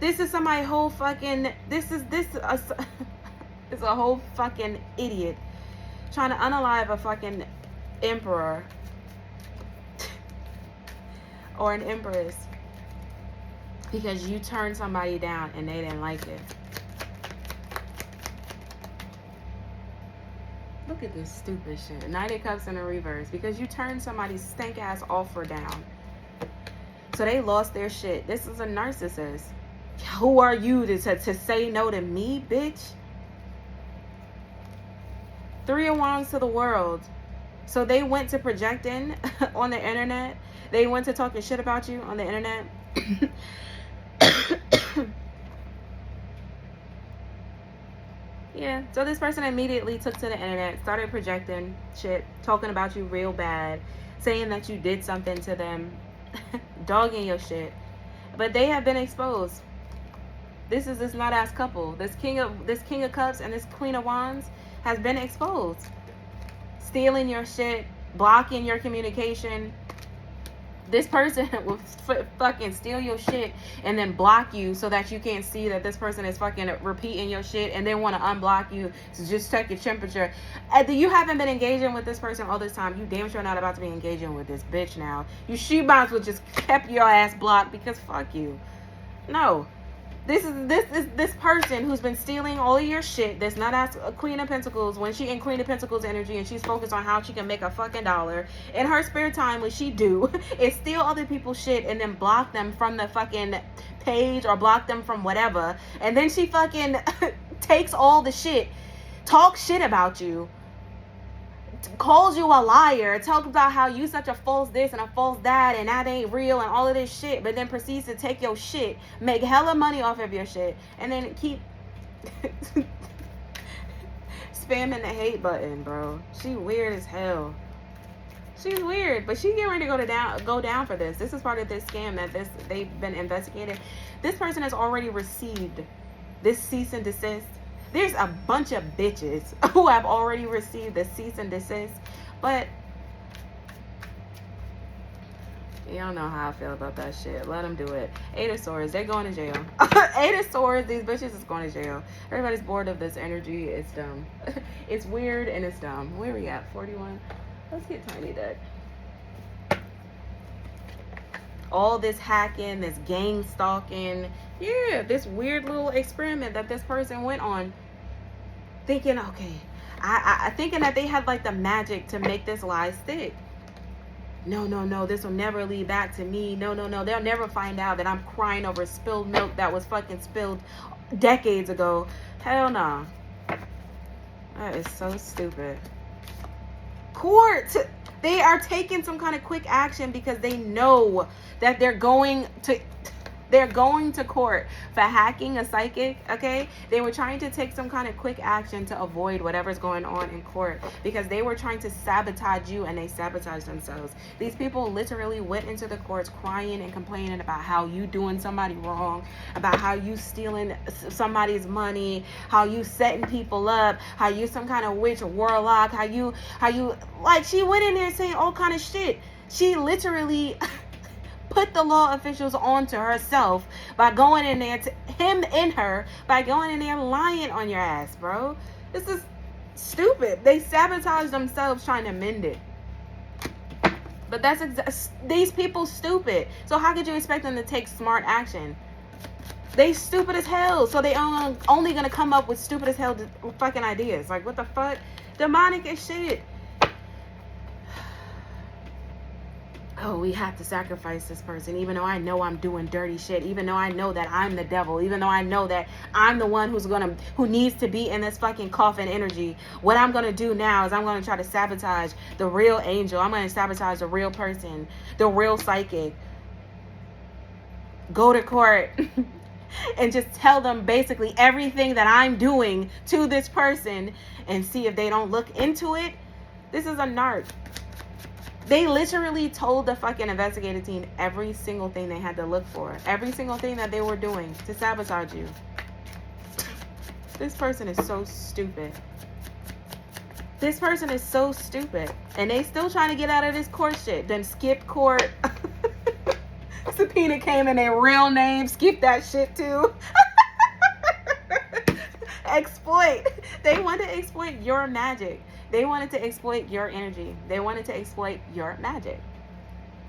This is somebody whole fucking, it's a whole fucking idiot trying to unalive a fucking emperor or an empress because you turned somebody down and they didn't like it. Look at this stupid shit. Knight of Cups in the reverse. Because you turned somebody's stank ass offer down. So they lost their shit. This is a narcissist. Who are you to say no to me, bitch? Three of Wands to the World. So they went to projecting on the internet. They went to talking shit about you on the internet. Yeah, so this person immediately took to the internet, started projecting shit, talking about you real bad, saying that you did something to them, dogging your shit. But they have been exposed. This is this nut ass couple. This king of cups and this queen of wands has been exposed. Stealing your shit, blocking your communication. This person will fucking steal your shit and then block you so that you can't see that this person is fucking repeating your shit, and then want to unblock you to just check your temperature. You haven't been engaging with this person all this time. You damn sure not about to be engaging with this bitch now. She might as well just kept your ass blocked, because fuck you. No. This is this person who's been stealing all of your shit. That's not as a Queen of Pentacles, when she in Queen of Pentacles energy and she's focused on how she can make a fucking dollar. In her spare time, what she do is steal other people's shit and then block them from the fucking page or block them from whatever. And then she fucking takes all the shit, talks shit about you, calls you a liar, talks about how you such a false this and a false that and that ain't real and all of this shit, but then proceeds to take your shit, make hella money off of your shit, and then keep spamming the hate button, bro. She weird as hell. She's weird, but she's getting ready to go down for this. This is part of this scam that they've been investigated. This person has already received this cease and desist. There's a bunch of bitches who have already received the cease and desist, but you don't know how I feel about that shit. Let them do it. Eight of Swords, they're going to jail. Eight of Swords, these bitches is going to jail. Everybody's bored of this energy. It's dumb. It's weird and it's dumb. Where are we at? 41. Let's get Tiny Deck. All this hacking, this gang stalking, yeah, this weird little experiment that this person went on, thinking, okay, I thinking that they had like the magic to make this lie stick. No, this will never lead back to me. No, they'll never find out that I'm crying over spilled milk that was fucking spilled decades ago. Hell no. That is so stupid. Court, they are taking some kind of quick action because they know that they're going to court for hacking a psychic, okay? They were trying to take some kind of quick action to avoid whatever's going on in court because they were trying to sabotage you, and they sabotaged themselves. These people literally went into the courts crying and complaining about how you doing somebody wrong, about how you stealing somebody's money, how you setting people up, how you some kind of witch or warlock, how you like, she went in there saying all kind of shit. She literally put the law officials onto herself by going in there by going in there lying on your ass, bro. This is stupid. They sabotage themselves trying to mend it. But these people stupid. So how could you expect them to take smart action? They stupid as hell. So they only gonna come up with stupid as hell fucking ideas. Like, what the fuck? Demonic as shit. Oh, we have to sacrifice this person, even though I know I'm doing dirty shit, even though I know that I'm the devil, even though I know that I'm the one who needs to be in this fucking coffin energy. What I'm gonna do now is I'm gonna try to sabotage the real angel. I'm gonna sabotage the real person, the real psychic. Go to court and just tell them basically everything that I'm doing to this person and see if they don't look into it. This is a narc. They literally told the fucking investigative team every single thing they had to look for. Every single thing that they were doing to sabotage you. This person is so stupid. This person is so stupid. And they still trying to get out of this court shit. Then skip court. Subpoena came in their real name. Skip that shit too. Exploit. They want to exploit your magic. They wanted to exploit your energy. They wanted to exploit your magic.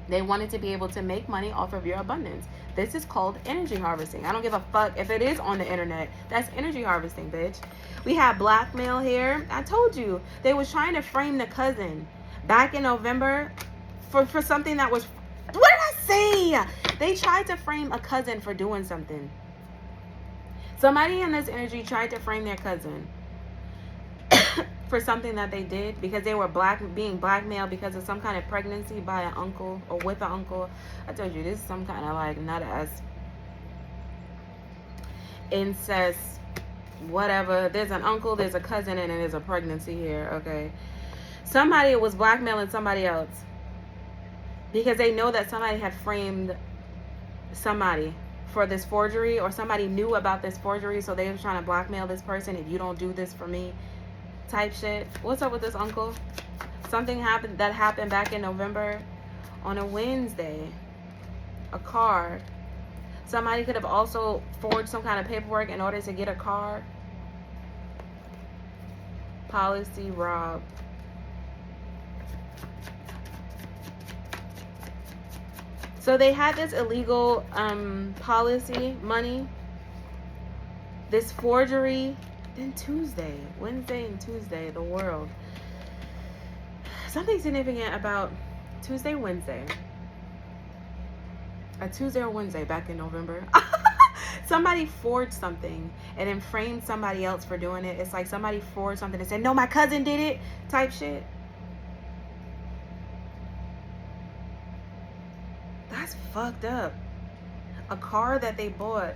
They wanted to be able to make money off of your abundance. This is called energy harvesting. I don't give a fuck if it is on the internet. That's energy harvesting, bitch. We have blackmail here. I told you. They was trying to frame the cousin back in November for something that was... What did I say? They tried to frame a cousin for doing something. Somebody in this energy tried to frame their cousin for something that they did because they were being blackmailed because of some kind of pregnancy by an uncle or with an uncle. I told you, this is some kind of like nut ass incest, whatever. There's an uncle, there's a cousin, and there's a pregnancy here, okay? Somebody was blackmailing somebody else because they know that somebody had framed somebody for this forgery, or somebody knew about this forgery, so they were trying to blackmail this person. If you don't do this for me, type shit. What's up with this, uncle? Something happened back in November on a Wednesday. A car. Somebody could have also forged some kind of paperwork in order to get a car. Policy robbed. So they had this illegal policy money. This forgery. Then Tuesday, Wednesday and Tuesday, the world. Something significant about Tuesday, Wednesday. A Tuesday or Wednesday back in November. Somebody forged something and then framed somebody else for doing it. It's like somebody forged something and said, no, my cousin did it, type shit. That's fucked up. A car that they bought.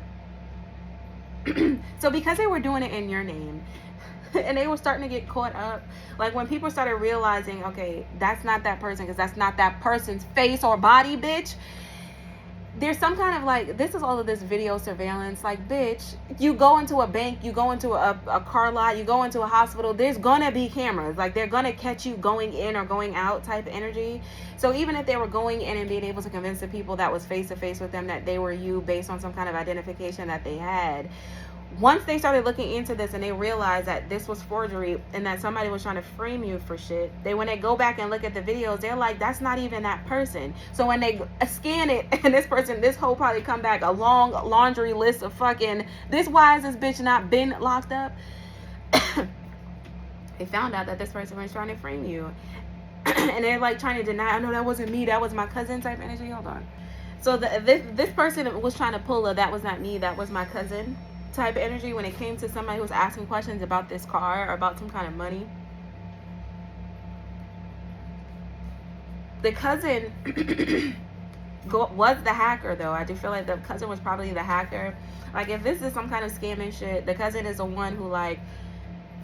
So because they were doing it in your name, and they were starting to get caught up, like when people started realizing, okay, that's not that person, because that's not that person's face or body, bitch. There's some kind of like, this is all of this video surveillance. Like, bitch, you go into a bank, you go into a car lot, you go into a hospital, there's gonna be cameras. Like, they're gonna catch you going in or going out type of energy. So even if they were going in and being able to convince the people that was face to face with them that they were you based on some kind of identification that they had, once they started looking into this and they realized that this was forgery and that somebody was trying to frame you for shit, when they go back and look at the videos, they're like, that's not even that person. So when they scan it and this whole probably come back a long laundry list of fucking, why has this bitch not been locked up? They found out that this person was trying to frame you. And they're like trying to deny, no, that wasn't me, that was my cousin type energy. Hold on. So this person was trying to pull a, that was not me, that was my cousin type of energy when it came to somebody who was asking questions about this car or about some kind of money. The cousin was the hacker, though. I do feel like the cousin was probably the hacker. Like, if this is some kind of scamming shit, the cousin is the one who like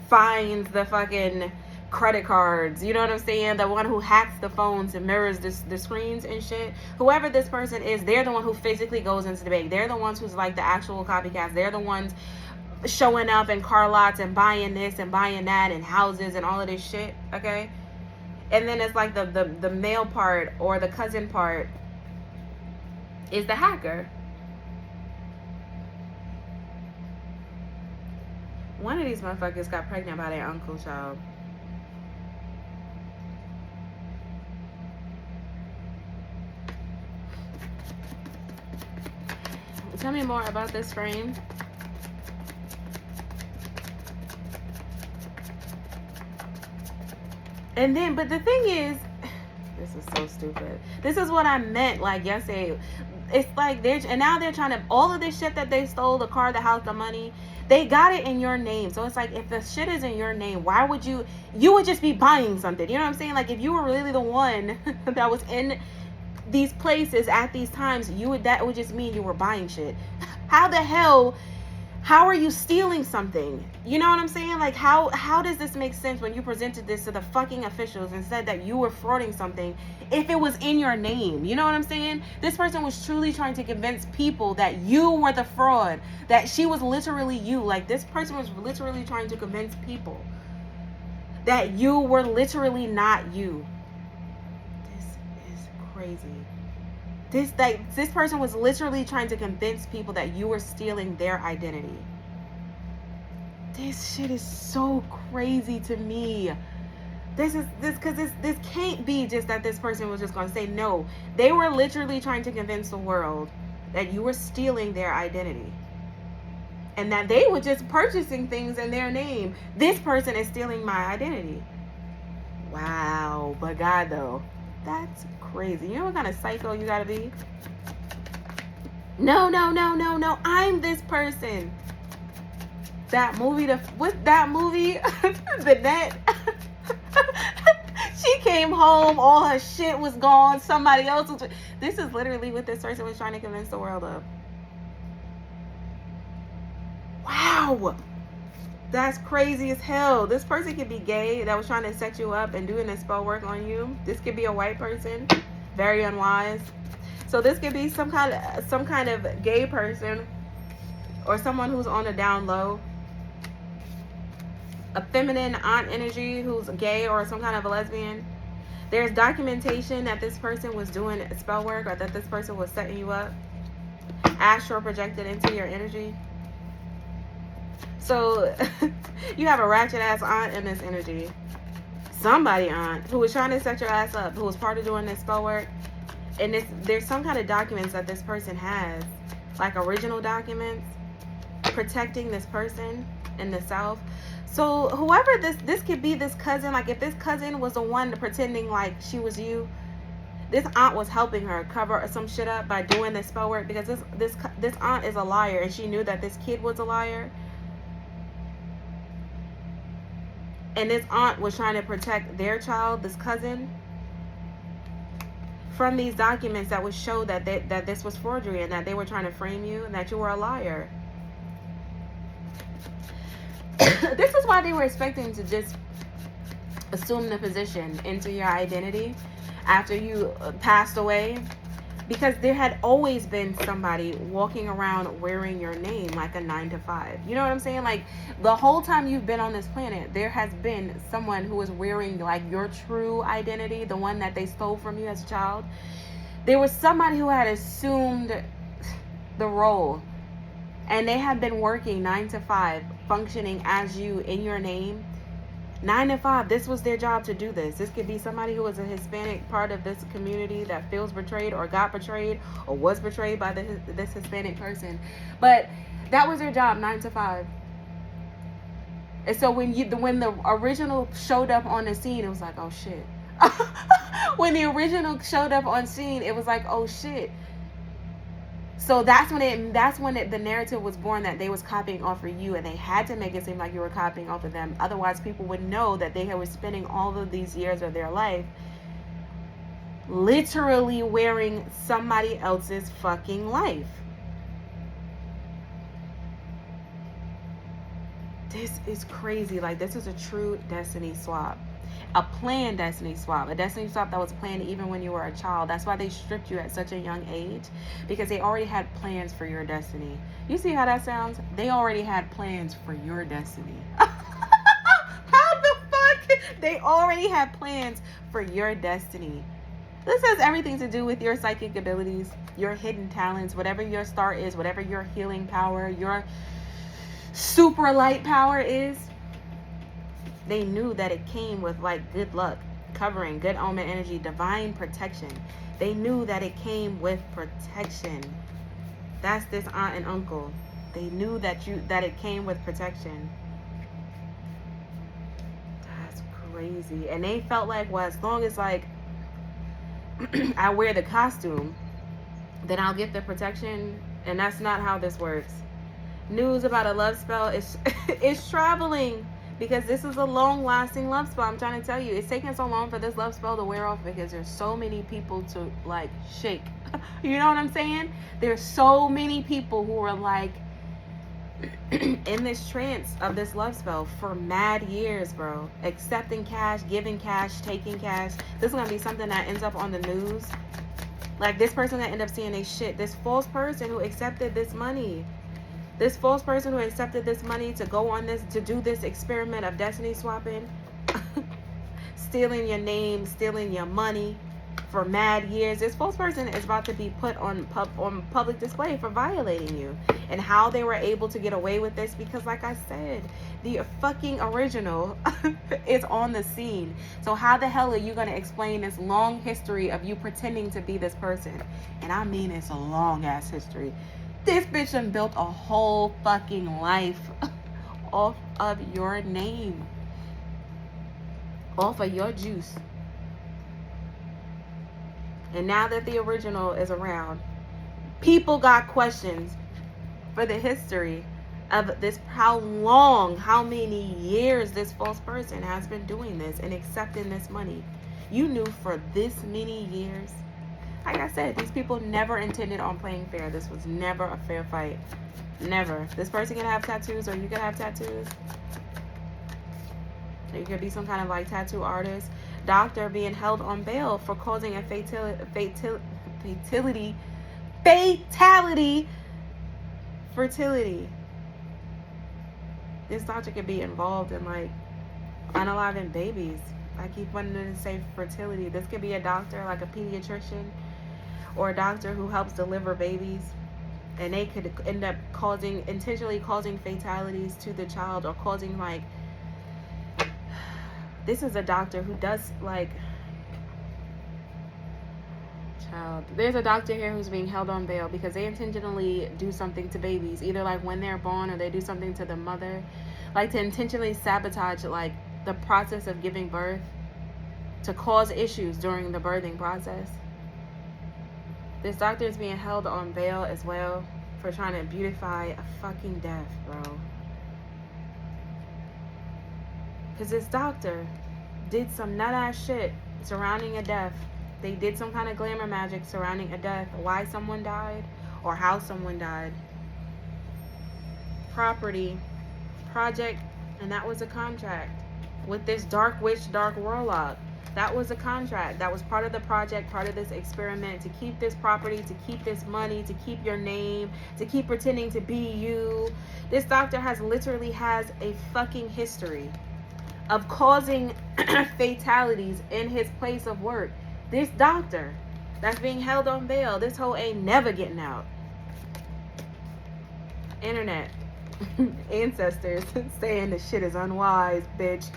finds the fucking credit cards, you know what I'm saying? The one who hacks the phones and mirrors the screens and shit. Whoever this person is, they're the one who physically goes into the bank. They're the ones who's like the actual copycats. They're the ones showing up in car lots and buying this and buying that and houses and all of this shit, okay? And then it's like the male part or the cousin part is the hacker. One of these motherfuckers got pregnant by their uncle, child. Tell me more about this frame. And then, but the thing is, this is so stupid. This is what I meant, like yesterday. It's like and now they're trying to, all of this shit that they stole, the car, the house, the money, they got it in your name. So it's like, if the shit is in your name, why would you would just be buying something. You know what I'm saying? Like, if you were really the one that was in these places at these times, that would just mean you were buying shit. How are you stealing something? You know what I'm saying? Like, how does this make sense when you presented this to the fucking officials and said that you were frauding something if it was in your name? You know what I'm saying? This person was truly trying to convince people that you were the fraud, that she was literally you. Like, this person was literally trying to convince people that you were literally not you. Crazy. This person was literally trying to convince people that you were stealing their identity. This shit is so crazy to me. This can't be just that this person was just going to say no. They were literally trying to convince the world that you were stealing their identity. And that they were just purchasing things in their name. This person is stealing my identity. Wow. But God, though, that's crazy. You know what kind of psycho you gotta be? No. I'm this person. That movie, The Net. She came home, all her shit was gone. Somebody else was. This is literally what this person was trying to convince the world of. Wow. That's crazy as hell. This person could be gay that was trying to set you up and doing this spell work on you. This could be a white person. Very unwise. So this could be some kind of gay person, or someone who's on the down low, a feminine aunt energy who's gay or some kind of a lesbian. There's documentation that this person was doing spell work, or that this person was setting you up, astral projected into your energy. So you have a ratchet ass aunt in this energy. Somebody aunt who was trying to set your ass up, who was part of doing this spell work. And there's some kind of documents that this person has, like original documents, protecting this person in the South. So whoever this could be, this cousin, like if this cousin was the one pretending like she was you, this aunt was helping her cover some shit up by doing this spell work, because this aunt is a liar, and she knew that this kid was a liar. And this aunt was trying to protect their child, this cousin, from these documents that would show that this was forgery, and that they were trying to frame you, and that you were a liar. This is why they were expecting to just assume the position into your identity after you passed away, because there had always been somebody walking around wearing your name like a 9 to 5. You know what I'm saying? Like the whole time you've been on this planet, there has been someone who was wearing like your true identity, the one that they stole from you as a child. There was somebody who had assumed the role, and they had been working 9 to 5, functioning as you in your name. 9 to 5, this was their job to do this. This could be somebody who was a Hispanic part of this community that feels betrayed, or got betrayed, or was betrayed by this Hispanic person. But that was their job, 9 to 5. And so when the original showed up on the scene, it was like, oh shit. When the original showed up on scene, it was like, oh shit. So that's when the narrative was born, that they was copying off of you, and they had to make it seem like you were copying off of them. Otherwise, people would know that they were spending all of these years of their life literally wearing somebody else's fucking life. This is crazy. Like, this is a true destiny swap. A planned destiny swap. A destiny swap that was planned even when you were a child. That's why they stripped you at such a young age, because they already had plans for your destiny. You see how that sounds? They already had plans for your destiny. How the fuck? They already had plans for your destiny. This has everything to do with your psychic abilities, your hidden talents, whatever your star is, whatever your healing power, your super light power is. They knew that it came with like good luck, covering, good omen energy, divine protection. They knew that it came with protection. That's this aunt and uncle. They knew that it came with protection. That's crazy. And they felt like, well, as long as like I wear the costume, then I'll get the protection. And that's not how this works. News about a love spell is traveling. Because this is a long-lasting love spell. I'm trying to tell you, it's taking so long for this love spell to wear off, because there's so many people to like shake. You know what I'm saying? There's so many people who are like in this trance of this love spell for mad years, bro. Accepting cash, giving cash, taking cash. This is gonna be something that ends up on the news. Like this person that end up seeing they shit. This false person who accepted this money. This false person who accepted this money to go on this, to do this experiment of destiny swapping, stealing your name, stealing your money for mad years. This false person is about to be put on public display for violating you. And how they were able to get away with this, because like I said, the fucking original is on the scene. So how the hell are you going to explain this long history of you pretending to be this person? And I mean, it's a long ass history. This bitch done built a whole fucking life off of your name. Off of your juice. And now that the original is around, people got questions for the history of this, how long, how many years this false person has been doing this and accepting this money. You knew for this many years. Like I said, these people never intended on playing fair. This was never a fair fight. Never. This person can have tattoos, or you can have tattoos. Or you could be some kind of like tattoo artist. Doctor being held on bail for causing a fatality. fertility. This doctor could be involved in like unaliving babies. I keep wanting to say fertility. This could be a doctor, like a pediatrician, or a doctor who helps deliver babies, and they could end up intentionally causing fatalities to the child, or causing like, this is a doctor who does like, child. There's a doctor here who's being held on bail because they intentionally do something to babies, either like when they're born, or they do something to the mother, like to intentionally sabotage like the process of giving birth, to cause issues during the birthing process. This doctor is being held on bail as well for trying to beautify a fucking death, bro. Because this doctor did some nut-ass shit surrounding a death. They did some kind of glamour magic surrounding a death. Why someone died, or how someone died. Property, project, and that was a contract. With this dark witch, dark warlock. That was a contract. That was part of the project, part of this experiment, to keep this property, to keep this money, to keep your name, to keep pretending to be you. This doctor literally has a fucking history of causing fatalities in his place of work. This doctor that's being held on bail, this hoe ain't never getting out. Internet. Ancestors saying the shit is unwise, bitch.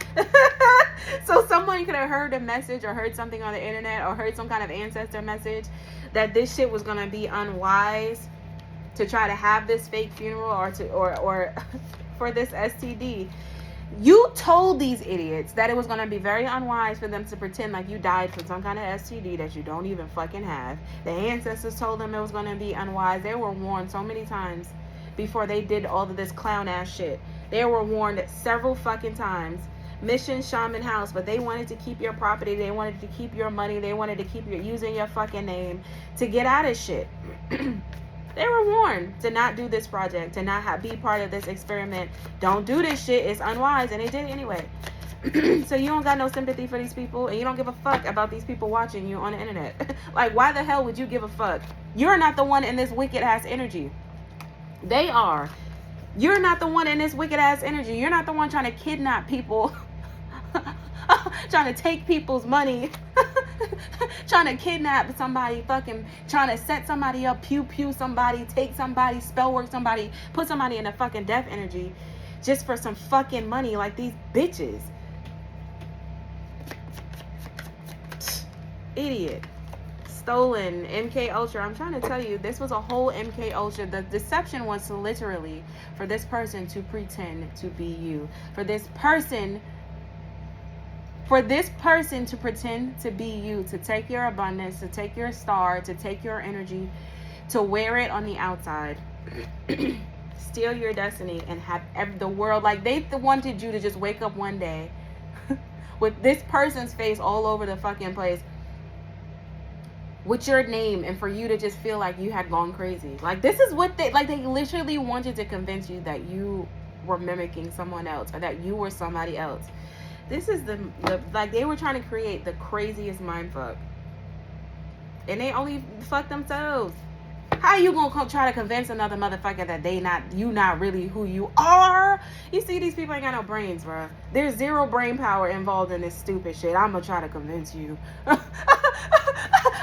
So someone could have heard a message, or heard something on the internet, or heard some kind of ancestor message that this shit was gonna be unwise to try to have this fake funeral, or for this STD. You told these idiots that it was gonna be very unwise for them to pretend like you died from some kind of STD that you don't even fucking have. The ancestors told them it was gonna be unwise. They were warned so many times before they did all of this clown ass shit. They were warned several fucking times. Mission Shaman House, but they wanted to keep your property, they wanted to keep your money, they wanted to keep using your fucking name to get out of shit. They were warned to not do this project, to not be part of this experiment. Don't do this shit, it's unwise, and they did it anyway. So you don't got no sympathy for these people, and you don't give a fuck about these people watching you on the internet. Like, why the hell would you give a fuck? You're not the one in this wicked ass energy. They are. You're not the one in this wicked ass energy. You're not the one trying to kidnap people. Trying to take people's money. Trying to kidnap somebody, fucking trying to set somebody up, pew somebody, take somebody, spell work somebody, put somebody in a fucking death energy just for some fucking money, like these bitches. Idiot. Stolen. MK Ultra. I'm trying to tell you, this was a whole MK Ultra. The deception was literally for this person to pretend to be you. For this person to pretend to be you, to take your abundance, to take your star, to take your energy, to wear it on the outside, steal your destiny, and have the world, like they wanted you to just wake up one day with this person's face all over the fucking place, with your name, and for you to just feel like you had gone crazy. Like, this is what they literally wanted to convince you that you were mimicking someone else, or that you were somebody else. This is the like, they were trying to create the craziest mind fuck, and they only fuck themselves. How you gonna try to convince another motherfucker that you not really who you are? You see, these people ain't got no brains, bro. There's zero brain power involved in this stupid shit. I'm gonna try to convince you.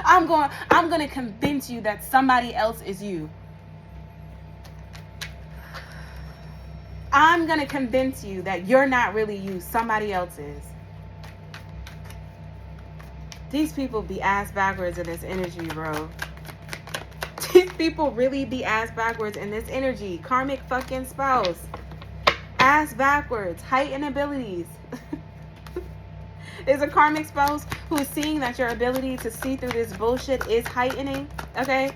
I'm gonna convince you that somebody else is you. I'm gonna convince you that you're not really you, somebody else is. These people be ass backwards in this energy, bro. These people really be ass backwards in this energy. Karmic fucking spouse. Ass backwards. Heightened abilities. There's a karmic spouse who's seeing that your ability to see through this bullshit is heightening. Okay?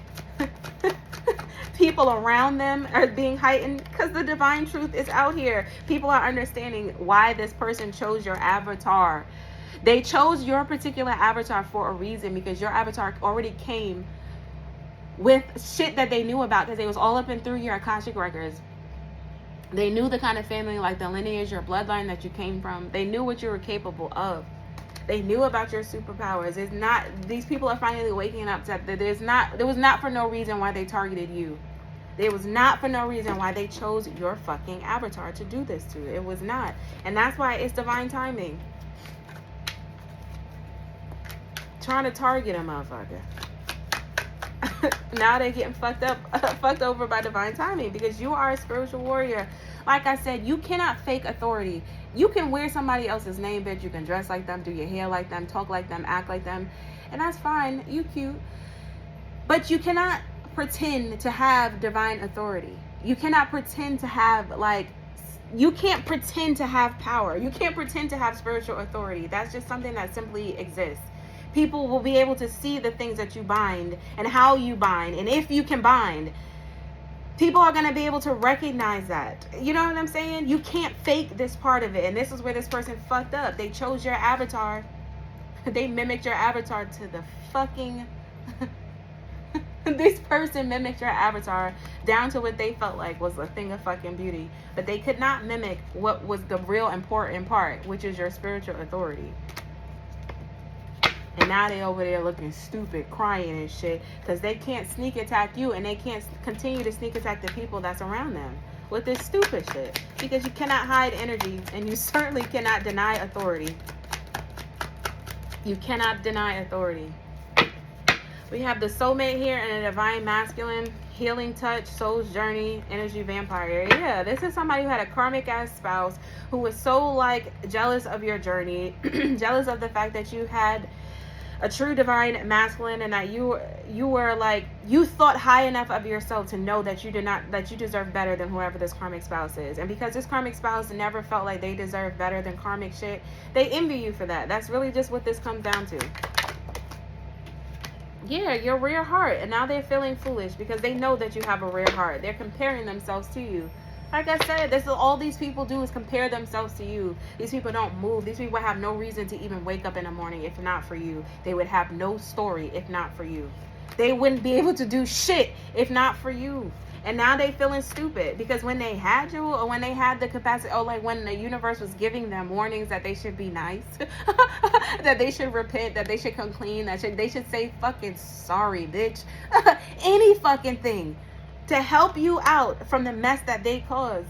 People around them are being heightened because the divine truth is out here. People are understanding why this person chose your avatar. They chose your particular avatar for a reason, because your avatar already came with shit that they knew about, because it was all up and through your Akashic records. They knew the kind of family, like the lineage, your bloodline that you came from. They knew what you were capable of. They knew about your superpowers. It's not, these people are finally waking up to that there was not for no reason why they targeted you. There was not for no reason why they chose your fucking avatar to do this to. It was not. And that's why it's divine timing. Trying to target a motherfucker. Now they're getting fucked over by divine timing, because you are a spiritual warrior. Like I said, you cannot fake authority. You can wear somebody else's name, bitch. You can dress like them, do your hair like them, talk like them, act like them, and that's fine. You cute. But you cannot pretend to have divine authority. You cannot pretend to have, like, you can't pretend to have power. You can't pretend to have spiritual authority. That's just something that simply exists. People will be able to see the things that you bind and how you bind, and if you can bind. People are going to be able to recognize that. You know what I'm saying? You can't fake this part of it. And this is where this person fucked up. They chose your avatar. They mimicked your avatar to the fucking... This person mimicked your avatar down to what they felt like was a thing of fucking beauty. But they could not mimic what was the real important part, which is your spiritual authority. And now they over there looking stupid, crying and shit, because they can't sneak attack you, and they can't continue to sneak attack the people that's around them with this stupid shit. Because you cannot hide energy, and you certainly cannot deny authority. You cannot deny authority. We have the soulmate here and a divine masculine, healing touch, soul's journey, energy vampire. Yeah, this is somebody who had a karmic ass spouse who was so, like, jealous of your journey, jealous of the fact that you had a true divine masculine, and that you were like, you thought high enough of yourself to know that you deserve better than whoever this karmic spouse is. And because this karmic spouse never felt like they deserved better than karmic shit, they envy you for that. That's really just what this comes down to. Yeah, your rare heart. And now they're feeling foolish because they know that you have a rare heart. They're comparing themselves to you. Like I said, this is all these people do, is compare themselves to you. These people don't move. These people have no reason to even wake up in the morning if not for you. They would have no story if not for you. They wouldn't be able to do shit if not for you. And now they feeling stupid because when they had you, or when they had the capacity, or like when the universe was giving them warnings that they should be nice, that they should repent, that they should come clean, they should say fucking sorry, bitch. Any fucking thing to help you out from the mess that they caused.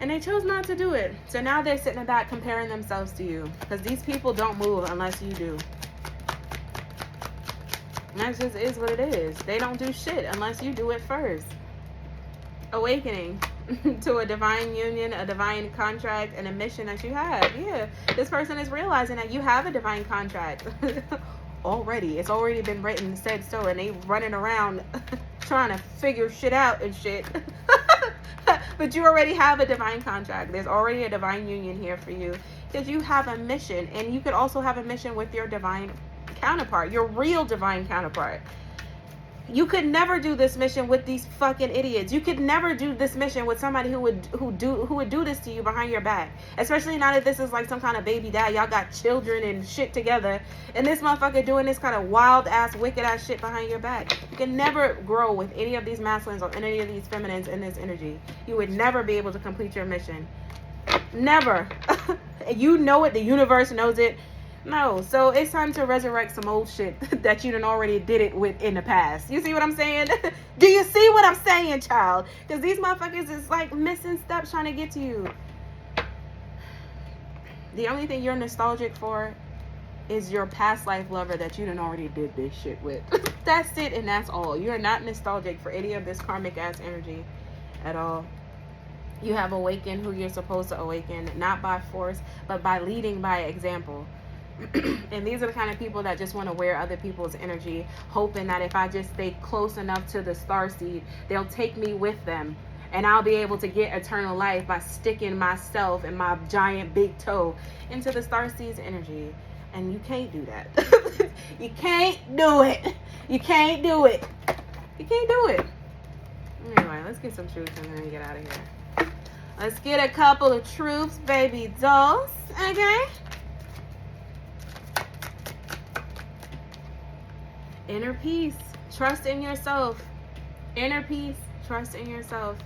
And they chose not to do it. So now they're sitting back comparing themselves to you. Because these people don't move unless you do. And that just is what it is. They don't do shit unless you do it first. Awakening to a divine union, a divine contract, and a mission that you have. Yeah. This person is realizing that you have a divine contract. Already. It's already been written, said so, and they running around trying to figure shit out and shit. But you already have a divine contract. There's already a divine union here for you because you have a mission, and you could also have a mission with your divine counterpart, your real divine counterpart. You could never do this mission with these fucking idiots. You could never do this mission with somebody who would do this to you behind your back. Especially now that this is like some kind of baby dad. Y'all got children and shit together. And this motherfucker doing this kind of wild ass, wicked ass shit behind your back. You can never grow with any of these masculines or any of these feminines in this energy. You would never be able to complete your mission. Never. You know it. The universe knows it. No, so it's time to resurrect some old shit that you done already did it with in the past. You see what I'm saying? Do you see what I'm saying, child? Because these motherfuckers is like missing steps trying to get to you. The only thing you're nostalgic for is your past life lover that you done already did this shit with. That's it, and that's all. You're not nostalgic for any of this karmic ass energy at all. You have awakened who you're supposed to awaken, not by force, but by leading by example. And these are the kind of people that just want to wear other people's energy, hoping that if I just stay close enough to the starseed, they'll take me with them, and I'll be able to get eternal life by sticking myself and my giant big toe into the starseed's energy. And you can't do that. You can't do it. You can't do it. You can't do it. Anyway, let's get some truth and then get out of here. Let's get a couple of truths, baby dolls. Okay? Inner peace. Trust in yourself. Inner peace. Trust in yourself.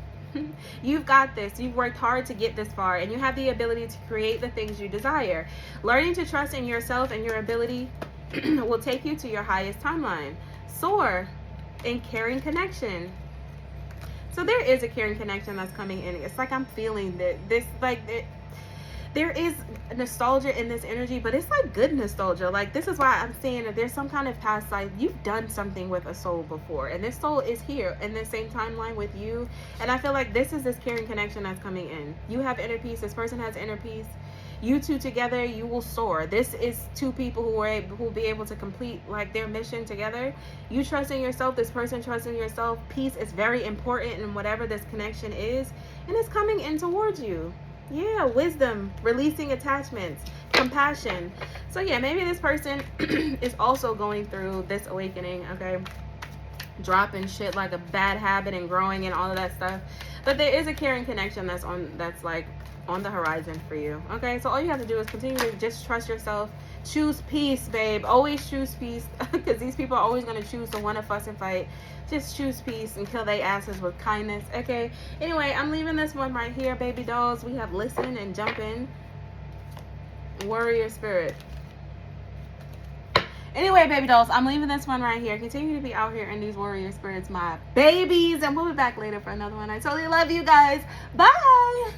You've got this. You've worked hard to get this far, and you have the ability to create the things you desire. Learning to trust in yourself and your ability will take you to your highest timeline. Soar in caring connection. So there is a caring connection that's coming in. It's like I'm feeling that this, like, there is nostalgia in this energy, but it's like good nostalgia. Like, this is why I'm saying that there's some kind of past life. You've done something with a soul before, and this soul is here in the same timeline with you. And I feel like this is this caring connection that's coming in. You have inner peace. This person has inner peace. You two together, you will soar. This is two people who will be able to complete like their mission together. You trust in yourself. This person trusts in yourself. Peace is very important in whatever this connection is, and it's coming in towards you. Yeah, wisdom, releasing attachments, compassion. So yeah, maybe this person is also going through this awakening, okay? Dropping shit like a bad habit and growing and all of that stuff. But there is a caring connection that's like on the horizon for you, okay? So all you have to do is continue to just trust yourself. Choose peace, babe. Always choose peace, because these people are always going to choose to want to fuss and fight. Just choose peace and kill their asses with kindness, okay? Anyway, I'm leaving this one right here, baby dolls. We have listen and jump in. Warrior spirit. Anyway, baby dolls, I'm leaving this one right here. Continue to be out here in these warrior spirits, my babies. And we'll be back later for another one. I totally love you guys. Bye.